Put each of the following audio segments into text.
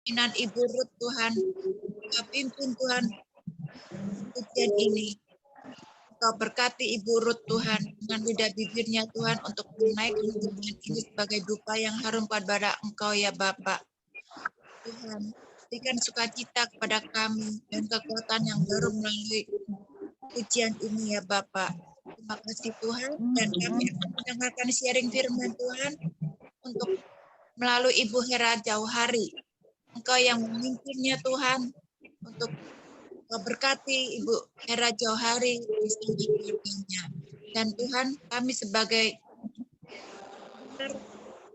kepemimpinan Ibu Ruth Tuhan. Kau pimpin Tuhan ujian ini. Kau berkati Ibu Ruth Tuhan dengan lidah bibirnya Tuhan untuk menaikkan firman ini sebagai dupa yang harum kepada Engkau ya Bapa. Tuhan, berikan sukacita kepada kami dan kekuatan yang baru melalui ujian ini ya Bapa. Terima kasih Tuhan, dan kami akan mendengarkan sharing firman Tuhan untuk melalui Ibu Hera Jauhari. Engkau yang memimpinnya Tuhan, untuk berkati Ibu Hera Jauhari bersama keluarganya. Dan Tuhan, kami sebagai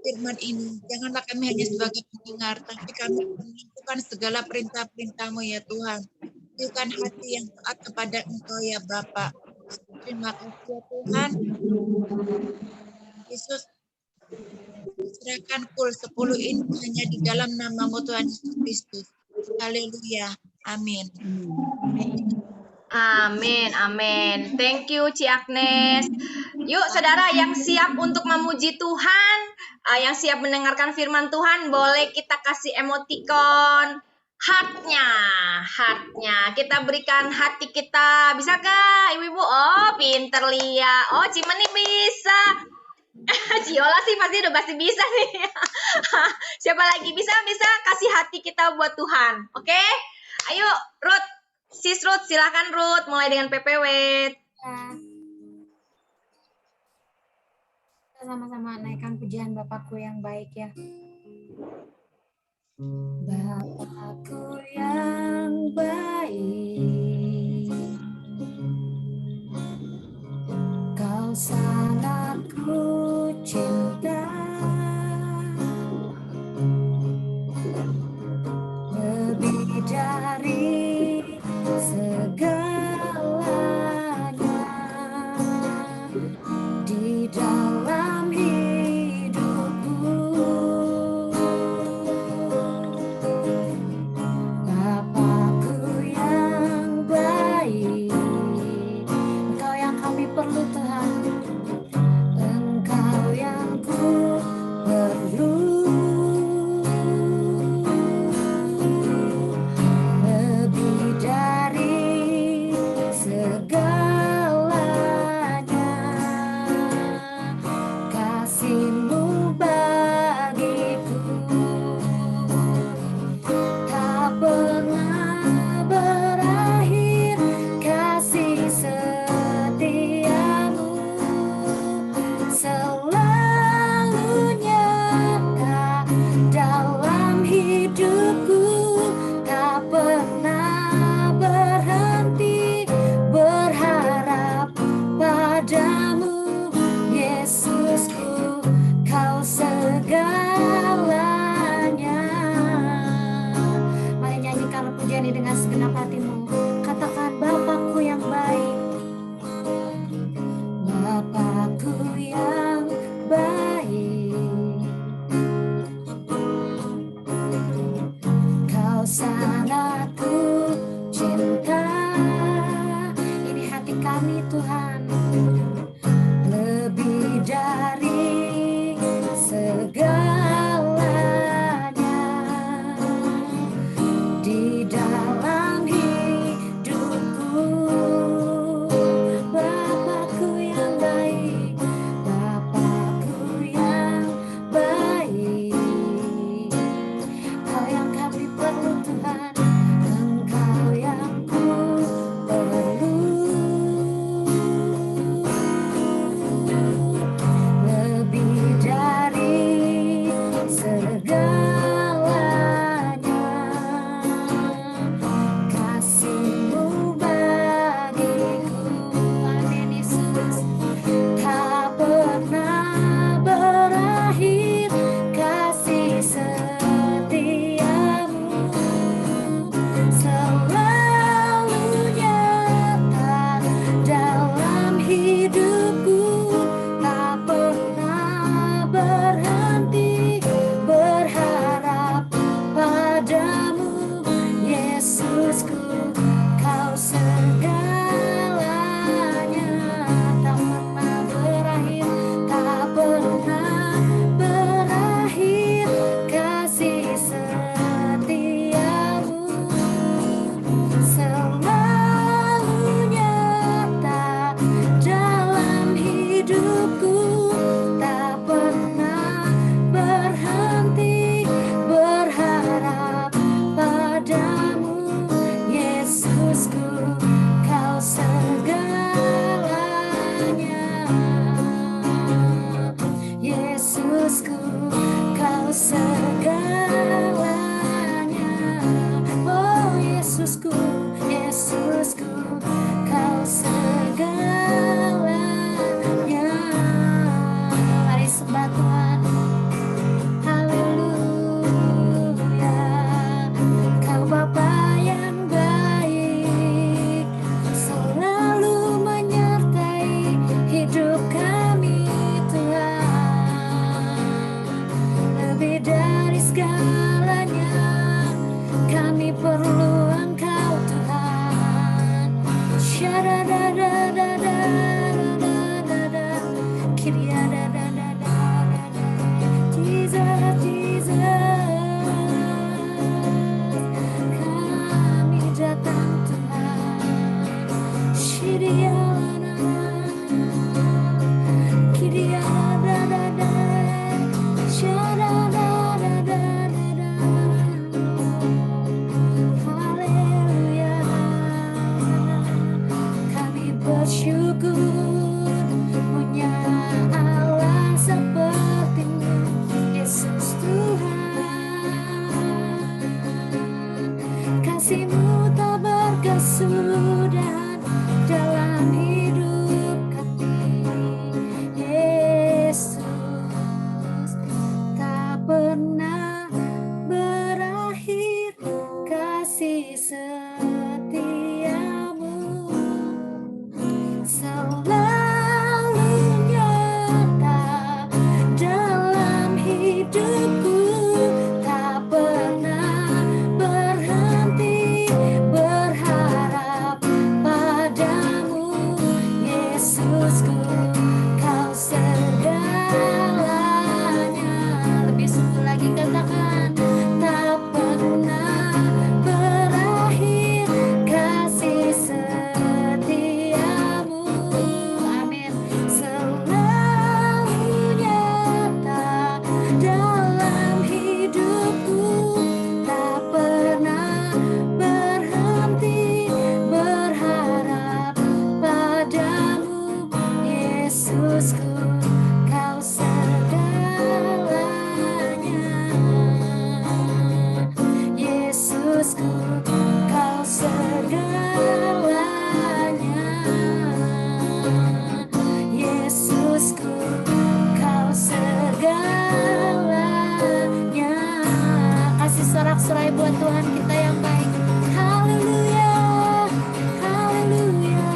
firman ini, janganlah kami hanya sebagai pendengar, tapi kami melakukan segala perintah-perintah-Mu ya Tuhan. Berikan hati yang taat kepada Engkau ya Bapa. Terima kasih ya Tuhan. Yesus, serahkan kul 10 ini hanya di dalam nama-Mu Tuhan Yesus Kristus. Haleluya. Amin. Amin, amin. Thank you, Ci Agnes. Yuk, saudara yang siap untuk memuji Tuhan, yang siap mendengarkan firman Tuhan, boleh kita kasih emoticon heart-nya. Kita berikan hati kita. Bisakah, Ibu-ibu? Oh, pinter Lia. Oh, Cimeni bisa. Ciola sih pasti bisa nih. Siapa lagi bisa kasih hati kita buat Tuhan. Oke? Ayo, Ruth. Sis Ruth, silakan Ruth, mulai dengan PPW. Sama-sama naikkan pujian Bapakku yang baik ya. Bapakku yang baik, Kau sangat ku cinta, lebih dari segalanya di dalam hidupku. Bapakku yang baik, Engkau yang kami perlu Tuhan, Engkau yang ku perlu. Lebih dari segalanya, kasih-Mu bagiku tak pernah berakhir, kasih setia-Mu selalu nyata dalam hidupku, tak pernah berhenti berharap padamu, Yesusku, Kau segalanya. Mari nyanyikan pujian ini dengan segenap hatimu. Katakan, Bapakku yang baik, Bapakku yang baik, Kau sangat ku cinta. Ini hati kami Tuhan, lebih dari segalanya di dalam hidupku. Bapakku yang baik, Bapakku yang baik, Kau yang kami perlu Tuhan. kasih-Mu tak berkesudahan dalam hidup kami. Yesus, tak pernah berakhir kasih setiamu, selalu nyata dalam hidupku, tak pernah berhenti berharap padamu. Yesusku, Kau segalanya. Lebih sungguh lagi katakan, tak pernah berakhir kasih setiamu. Amin. Selalu nyata dalam hidupku, tak pernah berhenti berharap padamu. Yesusku, Kau segalanya. Yesusku, Kau segalanya. Yesusku, Kau segalanya. Kasih sorak-sorai buat Tuhan kita yang baik. Haleluya, haleluya.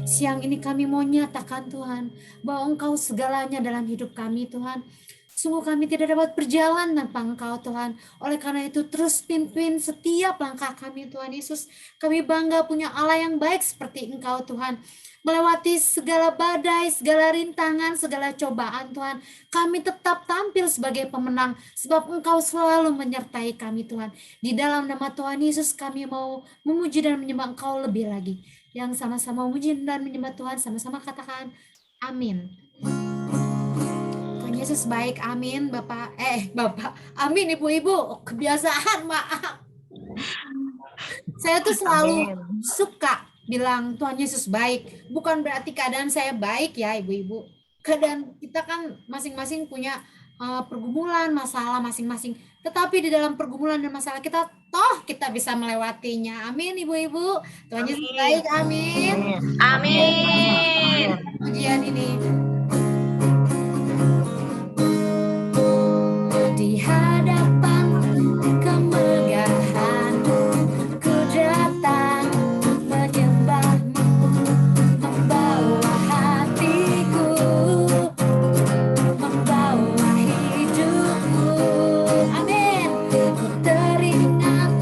Siang ini kami mau nyatakan Tuhan, bahwa Engkau segalanya dalam hidup kami Tuhan. Sungguh kami tidak dapat berjalan tanpa Engkau Tuhan. Oleh karena itu terus pimpin setiap langkah kami Tuhan Yesus. Kami bangga punya Allah yang baik seperti Engkau Tuhan. Melewati segala badai, segala rintangan, segala cobaan Tuhan. Kami tetap tampil sebagai pemenang. Sebab Engkau selalu menyertai kami Tuhan. Di dalam nama Tuhan Yesus kami mau memuji dan menyembah Engkau lebih lagi. Yang sama-sama memuji dan menyembah Tuhan, sama-sama katakan amin. Tuhan Yesus baik, amin Bapak. Amin Ibu-ibu. Kebiasaan, maaf. Saya tuh selalu suka bilang Tuhan Yesus baik. Bukan berarti keadaan saya baik ya Ibu-ibu. Keadaan kita kan masing-masing punya pergumulan, masalah masing-masing. Tetapi di dalam pergumulan dan masalah kita, toh kita bisa melewatinya. Amin Ibu-ibu. Tuhan Yesus baik, amin. Amin. Pujian ini. Di hadapan kemegahan-Mu, ku datang menyembah-Mu, membawa hatiku, membawa hidupku. Amin. Ku teringat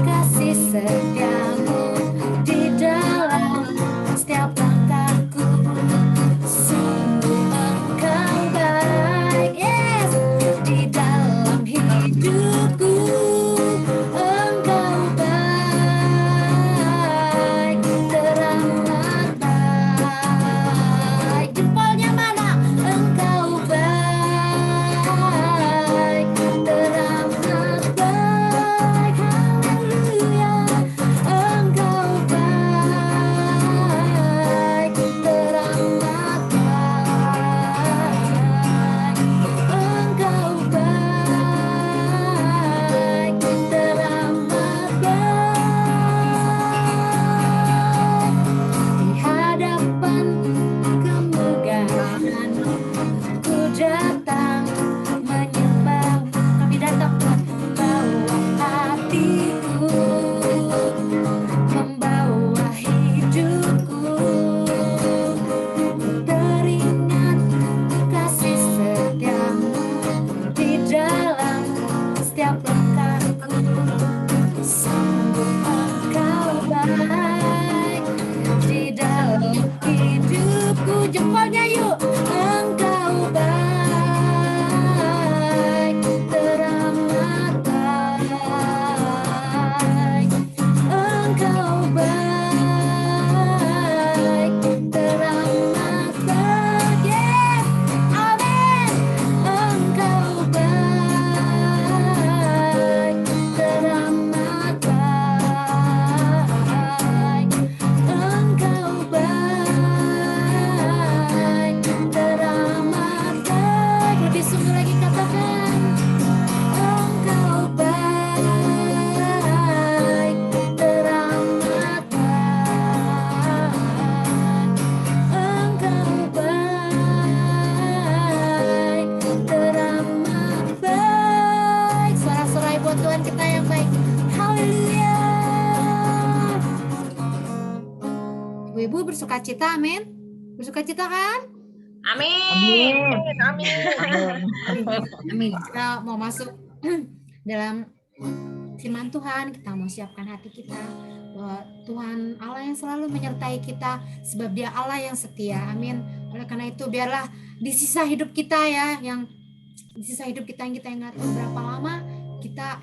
kasih setia-Mu di dalam setiap langkahku. Sungguh Engkau baik, yes, di dalam hidupku. Engkau baik, teramat baik. Jempolnya mana? Engkau baik, teramat baik. Haleluya. Engkau baik, teramat baik. Engkau baik, teramat baik. Di hadapan kemegahan-Mu, ku datang menyembah-Mu. Kami datang Tuhan, membawa hatiku, membawa hidupku. Ku teringat kasih setia-Mu di dalam setiap langkahku. Sungguh Engkau baik di dalam hidupku. Jempolnya yuk. Engkau baik, teramat baik. Engkau baik, teramat baik. Yes, amin. Engkau baik, kita yang baik. Haleluya. Ibu-ibu bersukacita, amin. Bersukacita kan? Amin. Amin. Kita mau masuk dalam firman Tuhan, kita mau siapkan hati kita bahwa Tuhan Allah yang selalu menyertai kita sebab Dia Allah yang setia. Amin. Oleh karena itu biarlah di sisa hidup kita ya, yang kita nggak tahu berapa lama, kita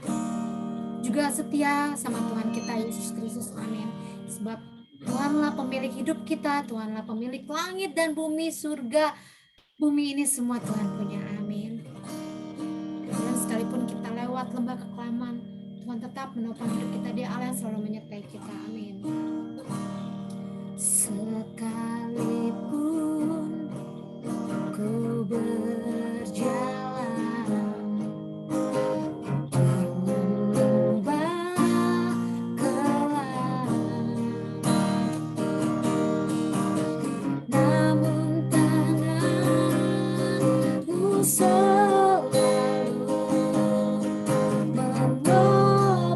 juga setia sama Tuhan kita Yesus Kristus. Amin. Sebab Tuhanlah pemilik hidup kita, Tuhanlah pemilik langit dan bumi, surga, bumi ini semua Tuhan punya. Amin. Dan sekalipun kita lewat lembah kekelaman, Tuhan tetap menopang hidup kita. Dia Allah yang selalu menyertai kita. Amin. Sekalipun ku berjalan lembah kelam, namun tanganmu selalu menopang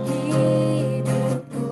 hidupku.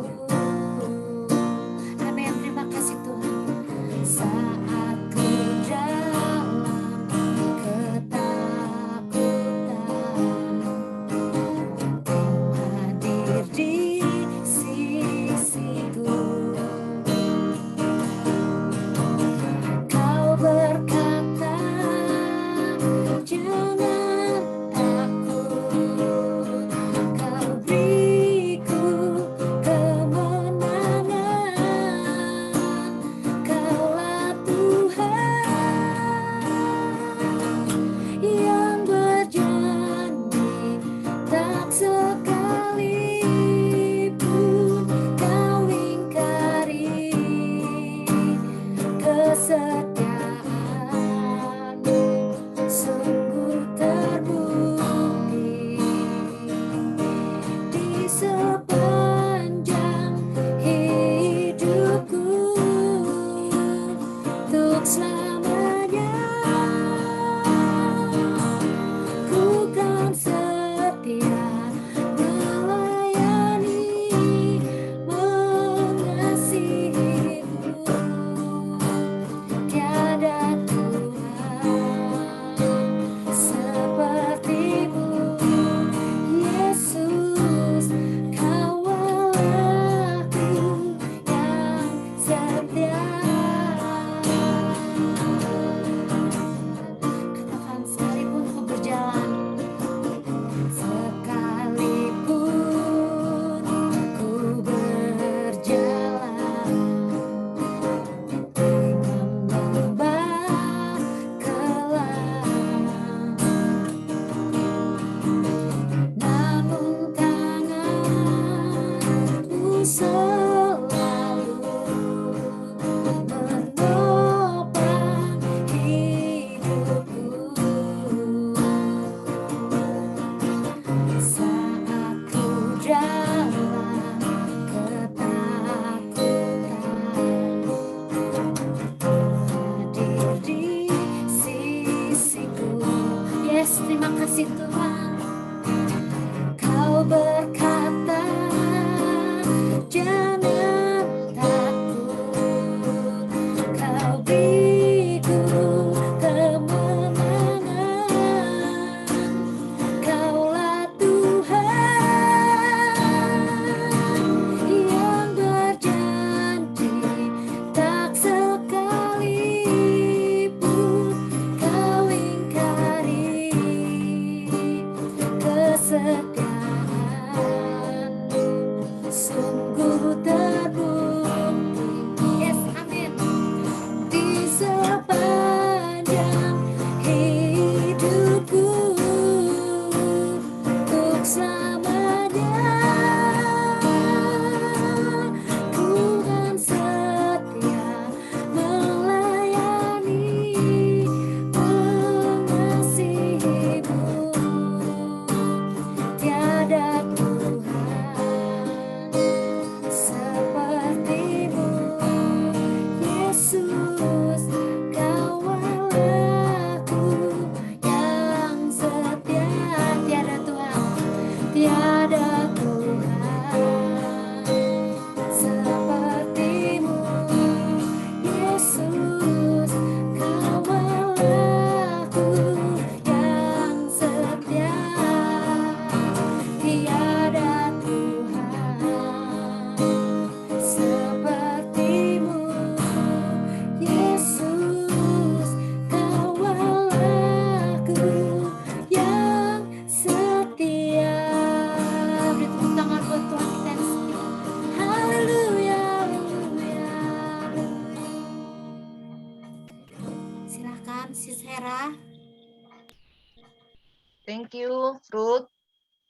you Ruth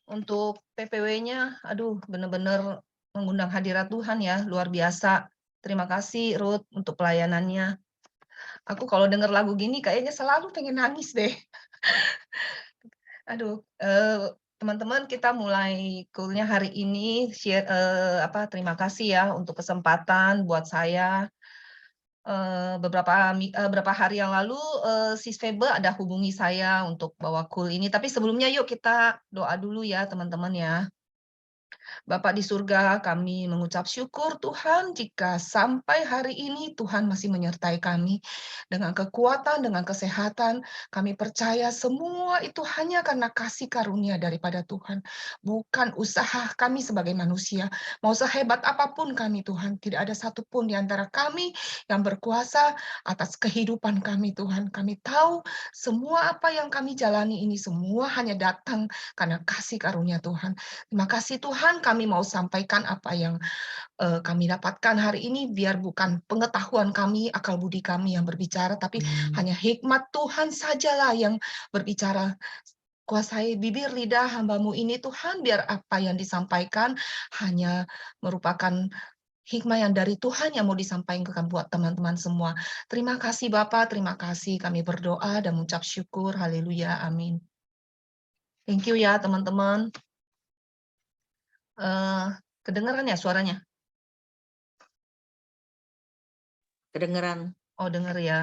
untuk PPW-nya. Aduh, benar-benar mengundang hadirat Tuhan ya, luar biasa. Terima kasih Ruth untuk pelayanannya. Aku kalau dengar lagu gini kayaknya selalu pengen nangis deh. Aduh, teman-teman, kita mulai cool-nya hari ini. Terima kasih ya untuk kesempatan buat saya. Beberapa hari yang lalu, Sis Febe ada hubungi saya untuk bawa cool ini. Tapi sebelumnya yuk kita doa dulu ya teman-teman ya. Bapa di surga, kami mengucap syukur Tuhan jika sampai hari ini Tuhan masih menyertai kami dengan kekuatan, dengan kesehatan. Kami percaya semua itu hanya karena kasih karunia daripada Tuhan. Bukan usaha kami sebagai manusia. Mau sehebat apapun kami Tuhan, tidak ada satupun di antara kami yang berkuasa atas kehidupan kami Tuhan. Kami tahu semua apa yang kami jalani ini semua hanya datang karena kasih karunia Tuhan. Terima kasih Tuhan, kami mau sampaikan apa yang kami dapatkan hari ini, biar bukan pengetahuan kami, akal budi kami yang berbicara, tapi hanya hikmat Tuhan sajalah yang berbicara. Kuasai bibir lidah hamba-Mu ini Tuhan, biar apa yang disampaikan hanya merupakan hikmah yang dari Tuhan yang mau disampaikan buat teman-teman semua. Terima kasih Bapak, terima kasih. Kami berdoa dan mengucap syukur. Haleluya, amin. Thank you ya teman-teman. Kedengeran ya suaranya? Kedengeran. Oh, denger ya.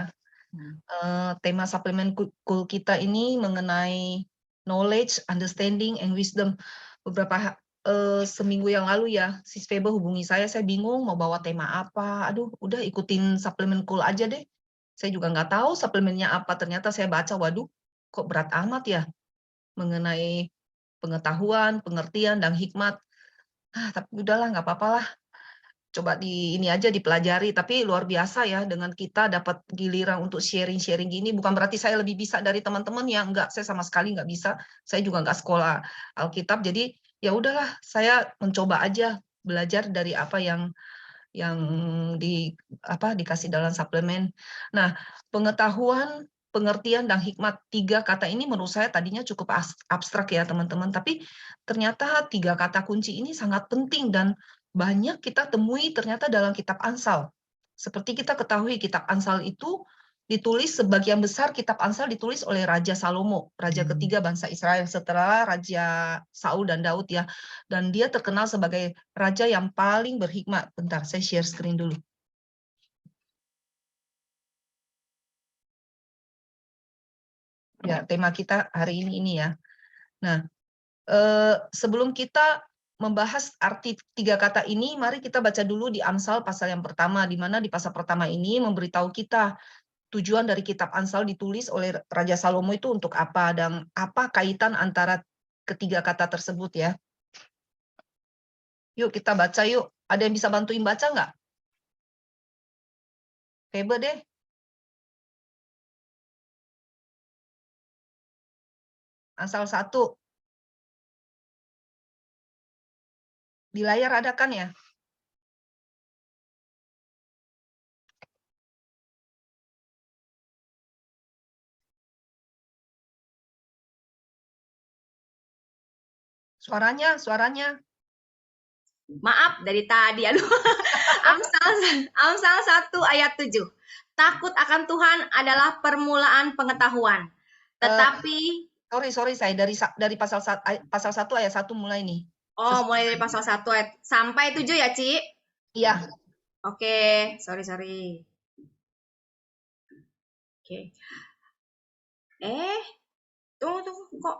Tema suplemen cool kita ini mengenai knowledge, understanding, and wisdom. Beberapa seminggu yang lalu ya, Sis Febe hubungi saya bingung mau bawa tema apa. Aduh, udah ikutin suplemen cool aja deh. Saya juga nggak tahu suplemennya apa. Ternyata saya baca, waduh, kok berat amat ya mengenai pengetahuan, pengertian, dan hikmat. Tapi udahlah, nggak apa-apa lah. Coba ini aja dipelajari, tapi luar biasa ya dengan kita dapat giliran untuk sharing-sharing gini. Bukan berarti saya lebih bisa dari teman-teman ya, enggak, saya sama sekali nggak bisa. Saya juga nggak sekolah Alkitab, jadi ya udahlah, saya mencoba aja belajar dari apa yang dikasih dalam suplemen. Nah, pengetahuan, pengertian, dan hikmat, 3 kata ini menurut saya tadinya cukup abstrak ya teman-teman, tapi ternyata 3 kata kunci ini sangat penting dan banyak kita temui ternyata dalam kitab Amsal. Seperti kita ketahui, kitab Amsal itu ditulis, sebagian besar kitab Amsal ditulis oleh Raja Salomo, raja ketiga bangsa Israel setelah Raja Saul dan Daud ya. Dan dia terkenal sebagai raja yang paling berhikmat. Bentar, saya share screen dulu. Ya, tema kita hari ini ya. Nah, sebelum kita membahas arti 3 kata ini, mari kita baca dulu di Amsal pasal yang pertama, di mana di pasal pertama ini memberitahu kita tujuan dari kitab Amsal ditulis oleh Raja Salomo itu untuk apa, dan apa kaitan antara ketiga kata tersebut ya. Yuk kita baca yuk. Ada yang bisa bantuin baca nggak? Febe deh. Amsal 1. Di layar ada kan ya? Suaranya. Maaf dari tadi, aduh. Amsal 1 ayat 7. Takut akan Tuhan adalah permulaan pengetahuan. Tetapi sorry saya dari pasal 1 ayat 1 mulai nih. Oh, mulai dari pasal 1 ayat sampai 7 ya, Ci? Iya. Oke, sorry. Oke. Tunggu kok.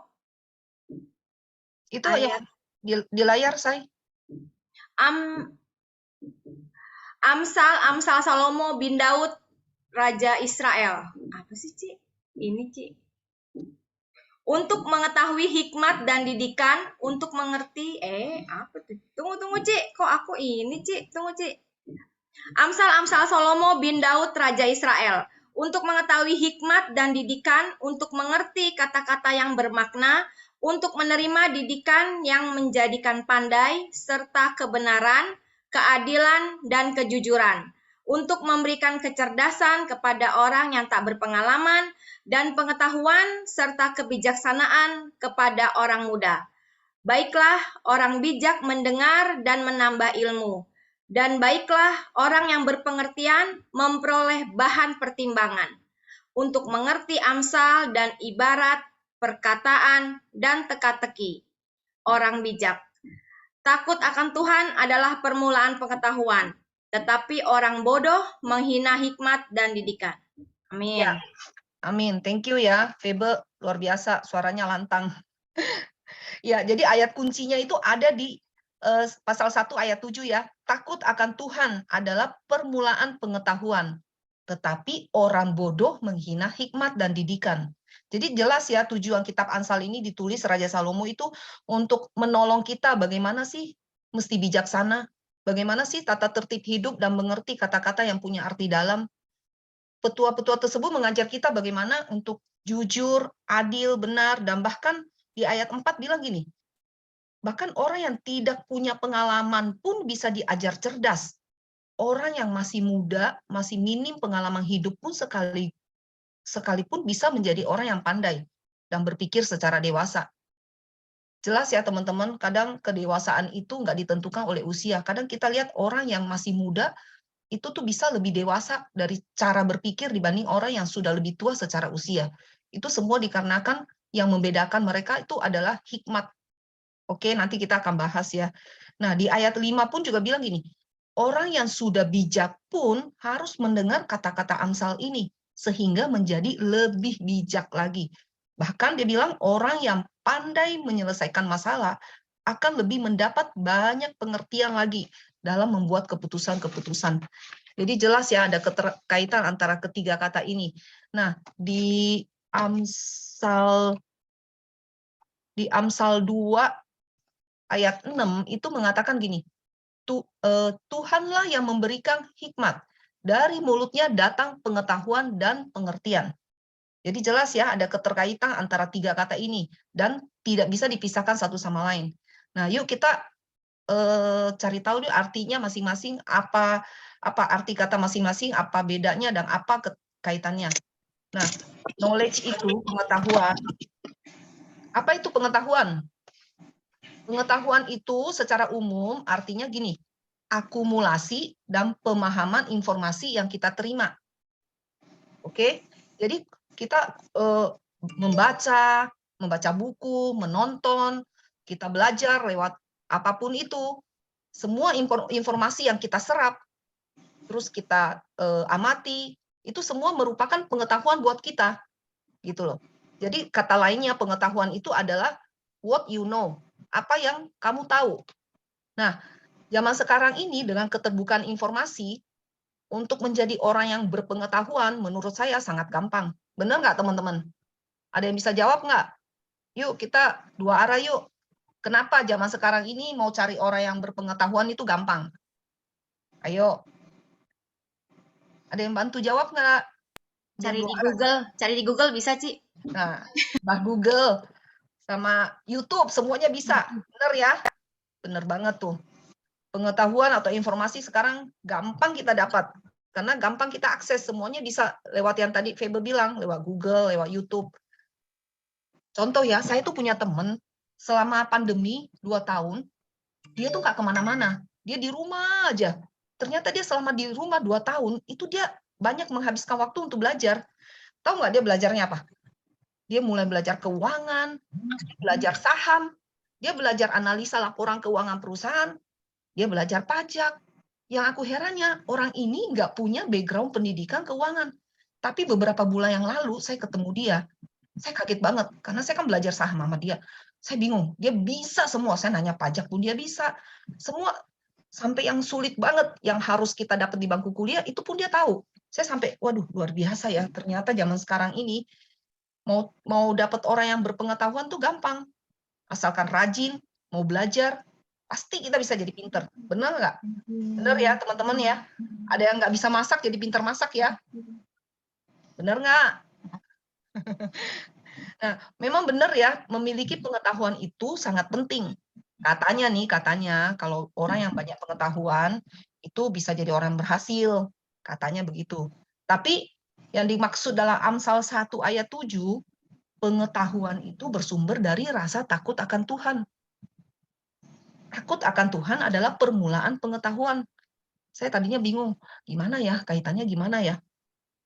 Itu ayat di layar, Say. Amsal Salomo bin Daud, Raja Israel. Apa sih, Ci? Ini, Ci. Untuk mengetahui hikmat dan didikan, untuk mengerti, apa tuh? Tunggu, Ci. Kok aku ini, Ci? Tunggu, Ci. Amsal Salomo bin Daud, Raja Israel. Untuk mengetahui hikmat dan didikan, untuk mengerti kata-kata yang bermakna, untuk menerima didikan yang menjadikan pandai, serta kebenaran, keadilan, dan kejujuran. untuk memberikan kecerdasan kepada orang yang tak berpengalaman dan pengetahuan serta kebijaksanaan kepada orang muda. Baiklah orang bijak mendengar dan menambah ilmu, dan baiklah orang yang berpengertian memperoleh bahan pertimbangan untuk mengerti amsal dan ibarat, perkataan, dan teka-teki. Orang bijak. Takut akan Tuhan adalah permulaan pengetahuan, tetapi orang bodoh menghina hikmat dan didikan. Amin. Ya, amin. Thank you ya, Febe. Luar biasa, suaranya lantang. Ya, jadi ayat kuncinya itu ada di pasal 1 ayat 7 ya. Takut akan Tuhan adalah permulaan pengetahuan, tetapi orang bodoh menghina hikmat dan didikan. Jadi jelas ya, tujuan kitab Amsal ini ditulis Raja Salomo itu untuk menolong kita bagaimana sih mesti bijaksana, bagaimana sih tata tertib hidup dan mengerti kata-kata yang punya arti dalam. Petua-petua tersebut mengajar kita bagaimana untuk jujur, adil, benar, dan bahkan di ayat 4 bilang gini, bahkan orang yang tidak punya pengalaman pun bisa diajar cerdas. Orang yang masih muda, masih minim pengalaman hidup pun sekalipun bisa menjadi orang yang pandai dan berpikir secara dewasa. Jelas ya teman-teman, kadang kedewasaan itu nggak ditentukan oleh usia. Kadang kita lihat orang yang masih muda, itu tuh bisa lebih dewasa dari cara berpikir dibanding orang yang sudah lebih tua secara usia. Itu semua dikarenakan yang membedakan mereka itu adalah hikmat. Oke, nanti kita akan bahas ya. Nah, di ayat 5 pun juga bilang gini, orang yang sudah bijak pun harus mendengar kata-kata Amsal ini, sehingga menjadi lebih bijak lagi. Bahkan dia bilang orang yang pandai menyelesaikan masalah akan lebih mendapat banyak pengertian lagi dalam membuat keputusan-keputusan. Jadi jelas ya ada keterkaitan antara ketiga kata ini. Nah, di Amsal 2 ayat 6 itu mengatakan gini, Tuhanlah yang memberikan hikmat, dari mulutnya datang pengetahuan dan pengertian. Jadi jelas ya ada keterkaitan antara tiga kata ini dan tidak bisa dipisahkan satu sama lain. Nah, yuk kita cari tahu dulu artinya masing-masing, apa arti kata masing-masing, apa bedanya dan apa kaitannya. Nah, knowledge itu pengetahuan. Apa itu pengetahuan? Pengetahuan itu secara umum artinya gini, akumulasi dan pemahaman informasi yang kita terima. Oke, jadi kita membaca buku, menonton, kita belajar lewat apapun itu, semua informasi yang kita serap, terus kita amati, itu semua merupakan pengetahuan buat kita, gitu loh. Jadi kata lainnya pengetahuan itu adalah what you know, apa yang kamu tahu. Nah, zaman sekarang ini dengan keterbukaan informasi, untuk menjadi orang yang berpengetahuan, menurut saya sangat gampang. Benar nggak teman-teman? Ada yang bisa jawab nggak? Yuk kita dua arah yuk. Kenapa zaman sekarang ini mau cari orang yang berpengetahuan itu gampang? Ayo. Ada yang bantu jawab nggak? Cari di Google bisa, Ci. Nah, Mbak Google sama YouTube semuanya bisa. Bener ya? Bener banget tuh. Pengetahuan atau informasi sekarang gampang kita dapat. Karena gampang kita akses, semuanya bisa lewat yang tadi Febe bilang, lewat Google, lewat YouTube. Contoh ya, saya tuh punya temen, selama pandemi 2 tahun, dia tuh nggak kemana-mana. Dia di rumah aja. Ternyata dia selama di rumah 2 tahun, itu dia banyak menghabiskan waktu untuk belajar. Tahu nggak dia belajarnya apa? Dia mulai belajar keuangan, belajar saham, dia belajar analisa laporan keuangan perusahaan, dia belajar pajak. Yang aku herannya, orang ini nggak punya background pendidikan keuangan. Tapi beberapa bulan yang lalu, saya ketemu dia. Saya kaget banget, karena saya kan belajar saham sama dia. Saya bingung, dia bisa semua. Saya nanya pajak pun dia bisa. Semua, sampai yang sulit banget, yang harus kita dapat di bangku kuliah, itu pun dia tahu. Saya sampai, waduh, luar biasa ya. Ternyata zaman sekarang ini, mau dapat orang yang berpengetahuan tuh gampang. Asalkan rajin, mau belajar, pasti kita bisa jadi pinter. Benar nggak? Benar ya teman-teman ya? Ada yang nggak bisa masak jadi pinter masak ya? Benar nggak? Nah, memang benar ya, memiliki pengetahuan itu sangat penting. Katanya kalau orang yang banyak pengetahuan, itu bisa jadi orang berhasil. Katanya begitu. Tapi yang dimaksud dalam Amsal 1 ayat 7, pengetahuan itu bersumber dari rasa takut akan Tuhan. Takut akan Tuhan adalah permulaan pengetahuan. Saya tadinya bingung, gimana ya, kaitannya gimana ya?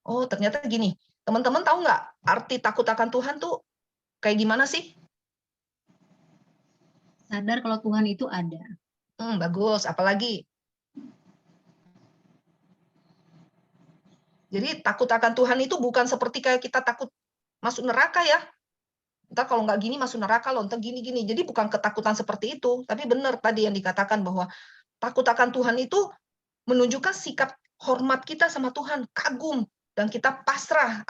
Oh, ternyata gini. Teman-teman tahu nggak arti takut akan Tuhan tuh kayak gimana sih? Sadar kalau Tuhan itu ada. Bagus. Apalagi? Jadi takut akan Tuhan itu bukan seperti kayak kita takut masuk neraka ya. Entah kalau nggak gini masuk neraka loh, entah gini-gini. Jadi bukan ketakutan seperti itu. Tapi benar tadi yang dikatakan bahwa takut akan Tuhan itu menunjukkan sikap hormat kita sama Tuhan, kagum, dan kita pasrah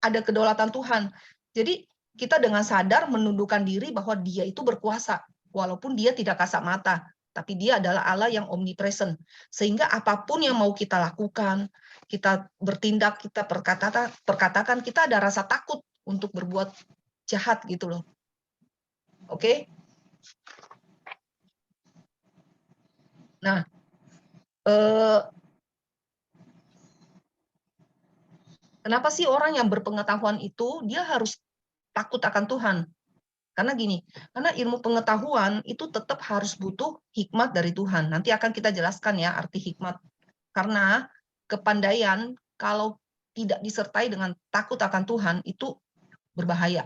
ada kedaulatan Tuhan. Jadi kita dengan sadar menundukkan diri bahwa Dia itu berkuasa, walaupun Dia tidak kasat mata, tapi Dia adalah Allah yang omnipresent. Sehingga apapun yang mau kita lakukan, kita bertindak, kita perkatakan, kita ada rasa takut untuk berbuat jahat gitu loh. Oke? Nah, kenapa sih orang yang berpengetahuan itu dia harus takut akan Tuhan? Karena gini, karena ilmu pengetahuan itu tetap harus butuh hikmat dari Tuhan. Nanti akan kita jelaskan ya arti hikmat. Karena kepandaian kalau tidak disertai dengan takut akan Tuhan itu berbahaya.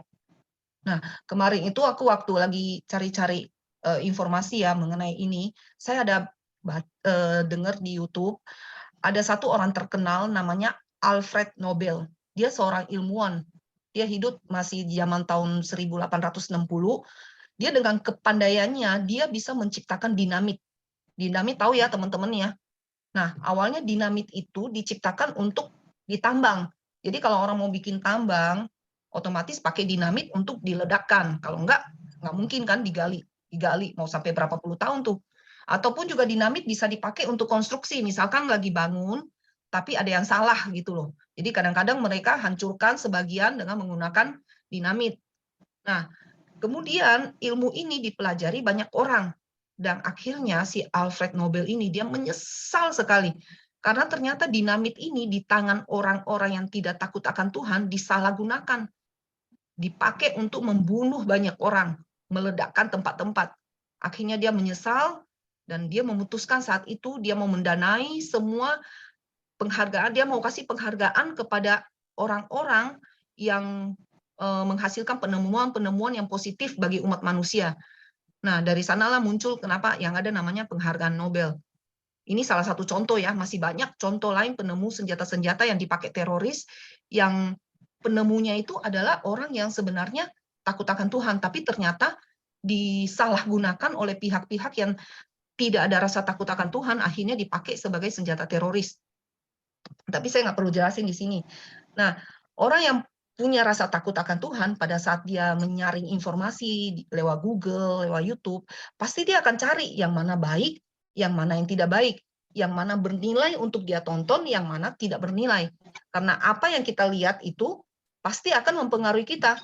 Nah, kemarin itu aku waktu lagi cari-cari informasi ya mengenai ini, saya ada dengar di YouTube, ada satu orang terkenal namanya Alfred Nobel. Dia seorang ilmuwan. Dia hidup masih zaman tahun 1860. Dia dengan kepandaiannya, dia bisa menciptakan dinamit. Dinamit tahu ya teman-teman ya. Nah, awalnya dinamit itu diciptakan untuk ditambang. Jadi kalau orang mau bikin tambang, otomatis pakai dinamit untuk diledakkan. Kalau nggak mungkin kan digali mau sampai berapa puluh tahun tuh. Ataupun juga dinamit bisa dipakai untuk konstruksi, misalkan lagi bangun, tapi ada yang salah gitu loh. Jadi kadang-kadang mereka hancurkan sebagian dengan menggunakan dinamit. Nah, kemudian ilmu ini dipelajari banyak orang. Dan akhirnya si Alfred Nobel ini dia menyesal sekali. Karena ternyata dinamit ini di tangan orang-orang yang tidak takut akan Tuhan disalahgunakan. Dipakai untuk membunuh banyak orang, meledakkan tempat-tempat. Akhirnya dia menyesal dan dia memutuskan saat itu dia mau mendanai semua penghargaan, dia mau kasih penghargaan kepada orang-orang yang menghasilkan penemuan-penemuan yang positif bagi umat manusia. Nah, dari sanalah muncul kenapa yang ada namanya penghargaan Nobel. Ini salah satu contoh ya, masih banyak contoh lain penemu senjata-senjata yang dipakai teroris yang penemunya itu adalah orang yang sebenarnya takut akan Tuhan, tapi ternyata disalahgunakan oleh pihak-pihak yang tidak ada rasa takut akan Tuhan, akhirnya dipakai sebagai senjata teroris. Tapi saya nggak perlu jelasin di sini. Nah, orang yang punya rasa takut akan Tuhan pada saat dia menyaring informasi lewat Google, lewat YouTube, pasti dia akan cari yang mana baik, yang mana yang tidak baik, yang mana bernilai untuk dia tonton, yang mana tidak bernilai. Karena apa yang kita lihat itu pasti akan mempengaruhi kita.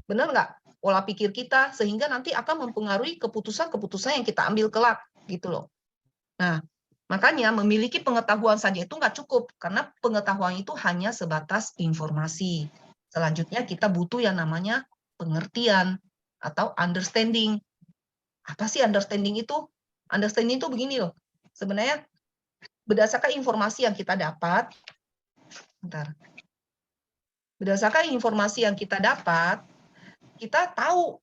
Benar nggak? Pola pikir kita, sehingga nanti akan mempengaruhi keputusan-keputusan yang kita ambil kelak. Gitu loh. Nah, makanya memiliki pengetahuan saja itu nggak cukup, karena pengetahuan itu hanya sebatas informasi. Selanjutnya kita butuh yang namanya pengertian atau understanding. Apa sih understanding itu? Understanding itu begini loh. Sebenarnya berdasarkan informasi yang kita dapat, berdasarkan informasi yang kita dapat, kita tahu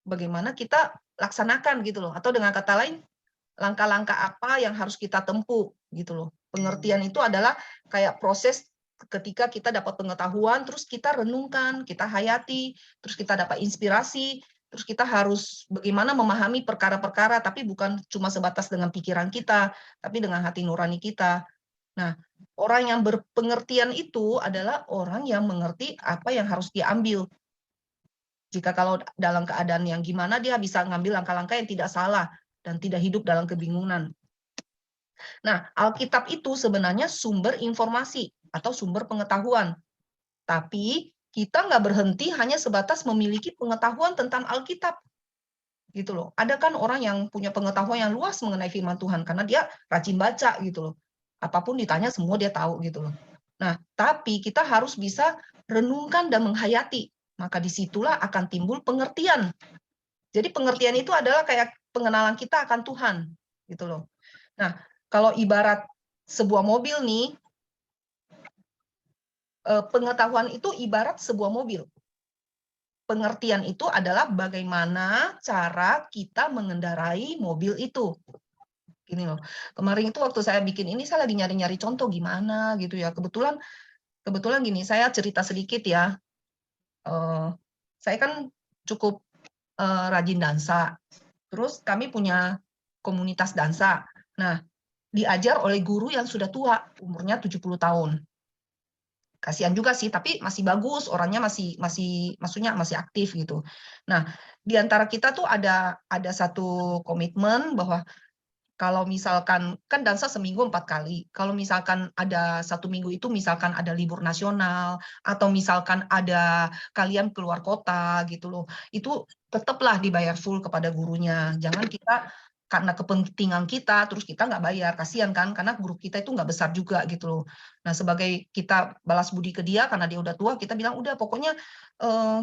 bagaimana kita laksanakan gitu loh. Atau dengan kata lain, langkah-langkah apa yang harus kita tempuh gitu loh. Pengertian itu adalah kayak proses ketika kita dapat pengetahuan, terus kita renungkan, kita hayati, terus kita dapat inspirasi, terus kita harus bagaimana memahami perkara-perkara, tapi bukan cuma sebatas dengan pikiran kita, tapi dengan hati nurani kita. Nah, orang yang berpengertian itu adalah orang yang mengerti apa yang harus diambil. Jika kalau dalam keadaan yang gimana, dia bisa ngambil langkah-langkah yang tidak salah dan tidak hidup dalam kebingungan. Nah, Alkitab itu sebenarnya sumber informasi atau sumber pengetahuan. Tapi kita nggak berhenti hanya sebatas memiliki pengetahuan tentang Alkitab. Gitu loh. Ada kan orang yang punya pengetahuan yang luas mengenai firman Tuhan karena dia rajin baca gitu loh. Apapun ditanya semua dia tahu gitu loh. Nah, tapi kita harus bisa renungkan dan menghayati. Maka disitulah akan timbul pengertian. Jadi pengertian itu adalah kayak pengenalan kita akan Tuhan gitu loh. Nah, kalau ibarat sebuah mobil nih, pengetahuan itu ibarat sebuah mobil. Pengertian itu adalah bagaimana cara kita mengendarai mobil itu. Gini loh. Kemarin itu waktu saya bikin ini, saya lagi nyari-nyari contoh gimana gitu ya. Kebetulan gini, saya cerita sedikit ya. Saya kan cukup rajin dansa. Terus kami punya komunitas dansa. Nah, diajar oleh guru yang sudah tua, umurnya 70 tahun. Kasihan juga sih, tapi masih bagus, orangnya maksudnya masih aktif gitu. Nah, di antara kita tuh ada satu komitmen bahwa kalau misalkan kan dansa seminggu 4 kali. Kalau misalkan ada 1 minggu itu misalkan ada libur nasional atau misalkan ada kalian keluar kota gitu loh. Itu tetaplah dibayar full kepada gurunya. Jangan kita karena kepentingan kita terus kita nggak bayar, kasihan kan karena guru kita itu nggak besar juga gitu loh. Nah, sebagai kita balas budi ke dia karena dia udah tua, kita bilang udah pokoknya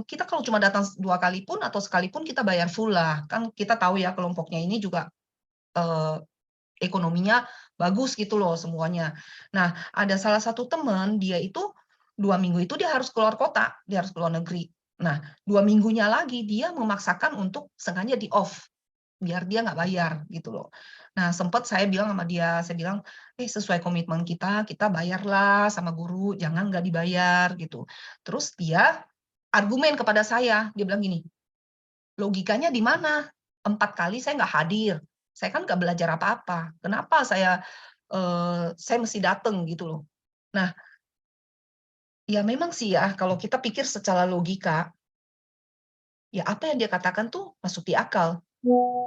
kita kalau cuma datang 2 kali pun atau sekali pun kita bayar full lah. Kan kita tahu ya kelompoknya ini juga ekonominya bagus gitu loh semuanya. Nah, ada salah satu teman, dia itu 2 minggu itu dia harus keluar kota, dia harus keluar negeri. Nah, 2 minggunya lagi dia memaksakan untuk sengaja di off, biar dia nggak bayar gitu loh. Nah, sempat saya bilang sama dia, saya bilang, sesuai komitmen kita bayarlah sama guru, jangan nggak dibayar gitu. Terus dia argumen kepada saya, dia bilang gini, logikanya di mana? 4 kali saya nggak hadir. Saya kan nggak belajar apa-apa. Kenapa saya mesti datang gitu loh. Nah, ya memang sih ya, kalau kita pikir secara logika, ya apa yang dia katakan tuh masuk di akal.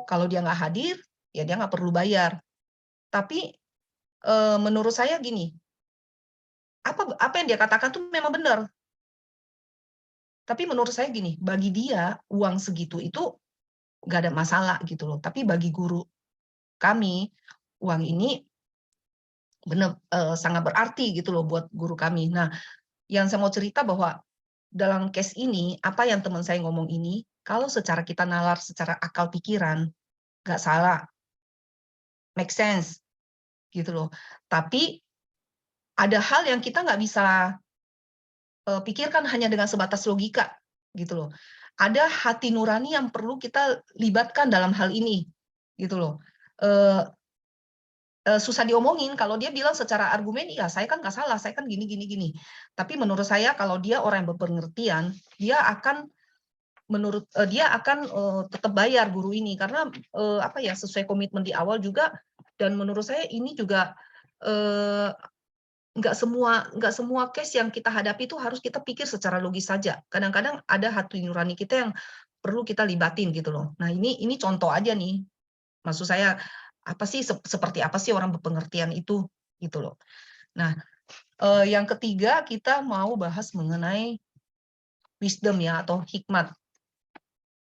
Kalau dia nggak hadir, ya dia nggak perlu bayar. Tapi menurut saya gini, apa yang dia katakan tuh memang benar. Tapi menurut saya gini, bagi dia uang segitu itu nggak ada masalah gitu loh. Tapi bagi guru kami, uang ini benar sangat berarti gitu loh buat guru kami. Nah, yang saya mau cerita bahwa dalam case ini, apa yang teman saya ngomong ini, kalau secara kita nalar secara akal pikiran, nggak salah, make sense gitu loh. Tapi ada hal yang kita nggak bisa pikirkan hanya dengan sebatas logika gitu loh. Ada hati nurani yang perlu kita libatkan dalam hal ini gitu loh. Susah diomongin kalau dia bilang secara argumen, ya saya kan nggak salah, saya kan gini gini gini. Tapi menurut saya kalau dia orang yang berpengertian, dia akan tetap bayar guru ini karena apa ya, sesuai komitmen di awal juga. Dan menurut saya ini juga nggak semua case yang kita hadapi itu harus kita pikir secara logis saja. Kadang-kadang ada hati nurani kita yang perlu kita libatin gitu loh. Nah, ini contoh aja nih. Maksud saya seperti apa sih orang berpengertian itu gitu loh. Nah, yang ketiga kita mau bahas mengenai wisdom ya atau hikmat.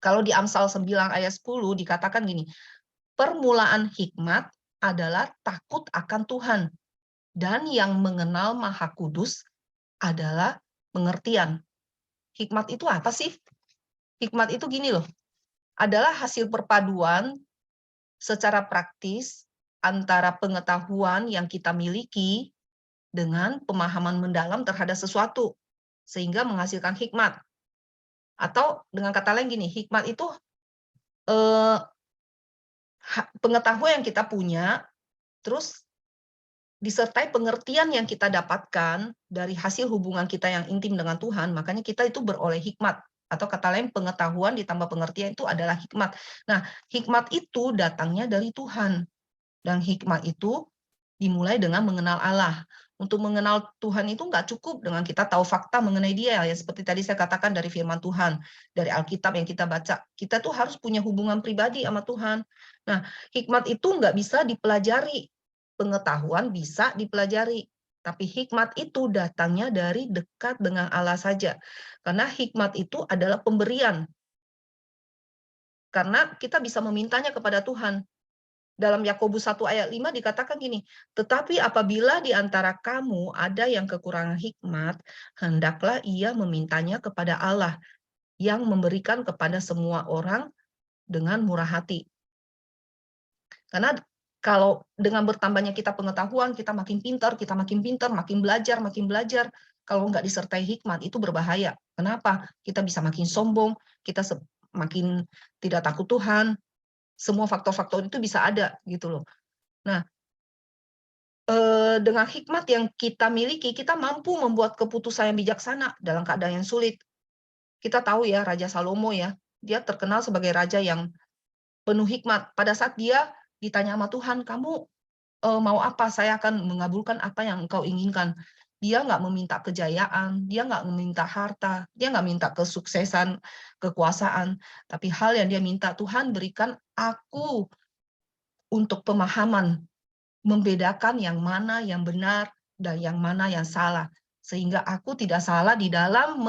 Kalau di Amsal 9 ayat 10 dikatakan gini, permulaan hikmat adalah takut akan Tuhan, dan yang mengenal Maha Kudus adalah pengertian. Hikmat itu apa sih? Hikmat itu gini loh, adalah hasil perpaduan secara praktis antara pengetahuan yang kita miliki dengan pemahaman mendalam terhadap sesuatu, sehingga menghasilkan hikmat. Atau dengan kata lain gini, hikmat itu pengetahuan yang kita punya, terus disertai pengertian yang kita dapatkan dari hasil hubungan kita yang intim dengan Tuhan, makanya kita itu beroleh hikmat. Atau kata lain, pengetahuan ditambah pengertian itu adalah hikmat. Nah, hikmat itu datangnya dari Tuhan. Dan hikmat itu dimulai dengan mengenal Allah. Untuk mengenal Tuhan itu nggak cukup dengan kita tahu fakta mengenai dia. Ya, seperti tadi saya katakan dari firman Tuhan, dari Alkitab yang kita baca. Kita tuh harus punya hubungan pribadi sama Tuhan. Nah, hikmat itu nggak bisa dipelajari. Pengetahuan bisa dipelajari. Tapi hikmat itu datangnya dari dekat dengan Allah saja. Karena hikmat itu adalah pemberian. Karena kita bisa memintanya kepada Tuhan. dalam Yakobus 1 ayat 5 dikatakan gini, tetapi apabila di antara kamu ada yang kekurangan hikmat, hendaklah ia memintanya kepada Allah yang memberikan kepada semua orang dengan murah hati. Karena kalau dengan bertambahnya kita pengetahuan, kita makin pintar, makin belajar. Kalau nggak disertai hikmat, itu berbahaya. Kenapa? Kita bisa makin sombong, kita makin tidak takut Tuhan. Semua faktor-faktor itu bisa ada, gitu loh. Nah, dengan hikmat yang kita miliki, kita mampu membuat keputusan yang bijaksana dalam keadaan yang sulit. Kita tahu ya, Raja Salomo ya, dia terkenal sebagai raja yang penuh hikmat. Pada saat dia ditanya sama Tuhan, kamu mau apa? Saya akan mengabulkan apa yang engkau inginkan. Dia nggak meminta kejayaan, dia nggak meminta harta, dia nggak minta kesuksesan, kekuasaan. Tapi hal yang dia minta, Tuhan berikan aku untuk pemahaman, membedakan yang mana yang benar dan yang mana yang salah. Sehingga aku tidak salah di dalam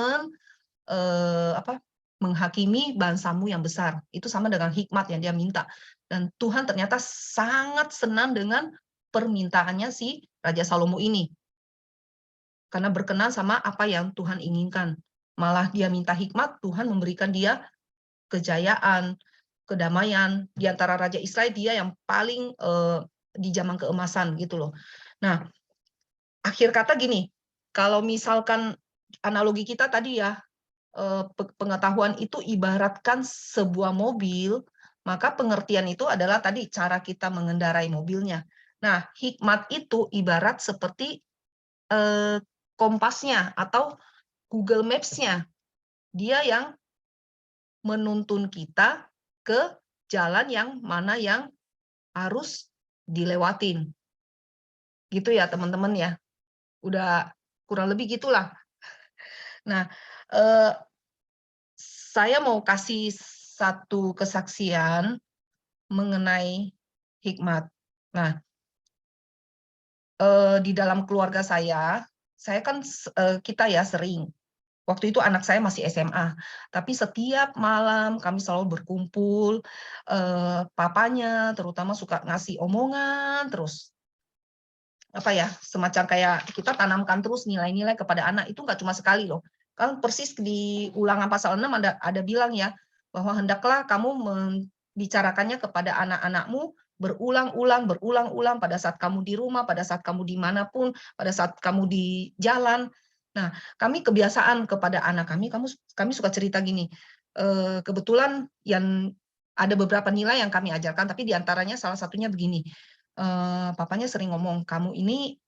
menghakimi bangsamu yang besar. Itu sama dengan hikmat yang dia minta. Dan Tuhan ternyata sangat senang dengan permintaannya si Raja Salomo ini. Karena berkenan sama apa yang Tuhan inginkan. Malah dia minta hikmat, Tuhan memberikan dia kejayaan, kedamaian. Di antara Raja Israel, dia yang paling di zaman keemasan gitu loh. Nah, akhir kata gini, kalau misalkan analogi kita tadi ya, pengetahuan itu ibaratkan sebuah mobil, maka pengertian itu adalah tadi cara kita mengendarai mobilnya. Nah, hikmat itu ibarat seperti kompasnya atau Google Maps-nya. Dia yang menuntun kita ke jalan yang mana yang harus dilewatin. Gitu ya, teman-teman ya. Udah kurang lebih gitulah. Nah, saya mau kasih satu kesaksian mengenai hikmat. Nah, di dalam keluarga saya kan kita ya sering. Waktu itu anak saya masih SMA, tapi setiap malam kami selalu berkumpul, papanya terutama suka ngasih omongan terus. Apa ya, semacam kayak kita tanamkan terus nilai-nilai kepada anak, itu nggak cuma sekali loh. Kan persis di Ulangan pasal 6 ada bilang ya, bahwa hendaklah kamu membicarakannya kepada anak-anakmu berulang-ulang pada saat kamu di rumah, pada saat kamu dimanapun, pada saat kamu di jalan. Nah, kami kebiasaan kepada anak kami suka cerita gini, kebetulan yang ada beberapa nilai yang kami ajarkan, tapi diantaranya salah satunya begini, papanya sering ngomong, kamu ini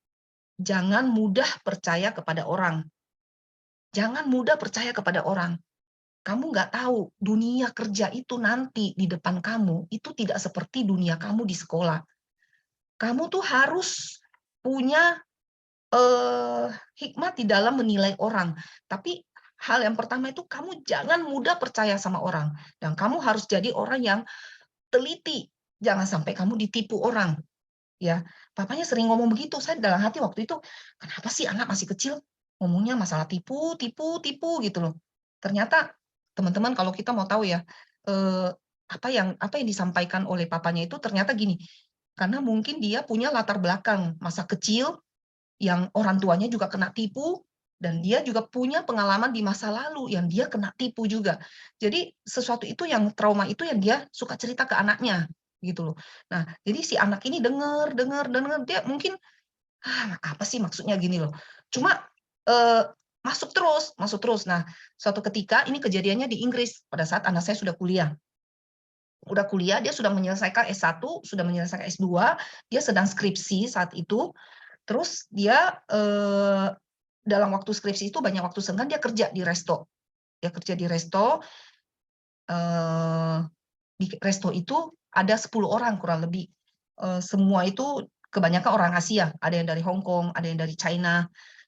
jangan mudah percaya kepada orang. Jangan mudah percaya kepada orang. Kamu nggak tahu dunia kerja itu nanti di depan kamu itu tidak seperti dunia kamu di sekolah. Kamu tuh harus punya hikmat di dalam menilai orang. Tapi hal yang pertama itu kamu jangan mudah percaya sama orang. Dan kamu harus jadi orang yang teliti. Jangan sampai kamu ditipu orang. Ya, papanya sering ngomong begitu. Saya dalam hati waktu itu, kenapa sih anak masih kecil ngomongnya masalah tipu gitu loh. Ternyata teman-teman kalau kita mau tahu ya, apa yang disampaikan oleh papanya itu ternyata gini, karena mungkin dia punya latar belakang masa kecil yang orang tuanya juga kena tipu, dan dia juga punya pengalaman di masa lalu yang dia kena tipu juga. Jadi sesuatu itu yang trauma itu yang dia suka cerita ke anaknya gitu loh. Nah, jadi si anak ini dengar, dia mungkin apa sih maksudnya gini loh. Cuma masuk terus. Nah, suatu ketika ini kejadiannya di Inggris pada saat anak saya sudah kuliah. Udah kuliah, dia sudah menyelesaikan S1, sudah menyelesaikan S2, dia sedang skripsi saat itu. Terus dia dalam waktu skripsi itu banyak waktu senggang, dia kerja di resto. Dia kerja di resto. Di resto itu ada 10 orang kurang lebih. Semua itu kebanyakan orang Asia. Ada yang dari Hong Kong, ada yang dari China.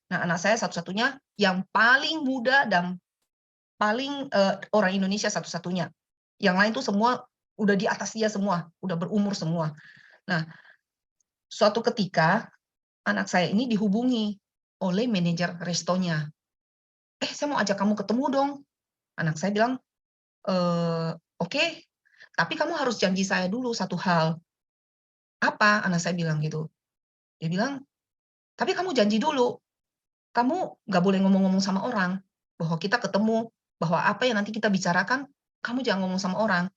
Nah, anak saya satu-satunya yang paling muda dan paling orang Indonesia satu-satunya. Yang lain itu semua udah di atas dia semua, udah berumur semua. Nah, suatu ketika anak saya ini dihubungi oleh manajer restonya. Saya mau ajak kamu ketemu dong. Anak saya bilang, oke, tapi kamu harus janji saya dulu satu hal. Apa? Anak saya bilang gitu. Dia bilang, "Tapi kamu janji dulu, kamu nggak boleh ngomong-ngomong sama orang, bahwa kita ketemu, bahwa apa yang nanti kita bicarakan, kamu jangan ngomong sama orang."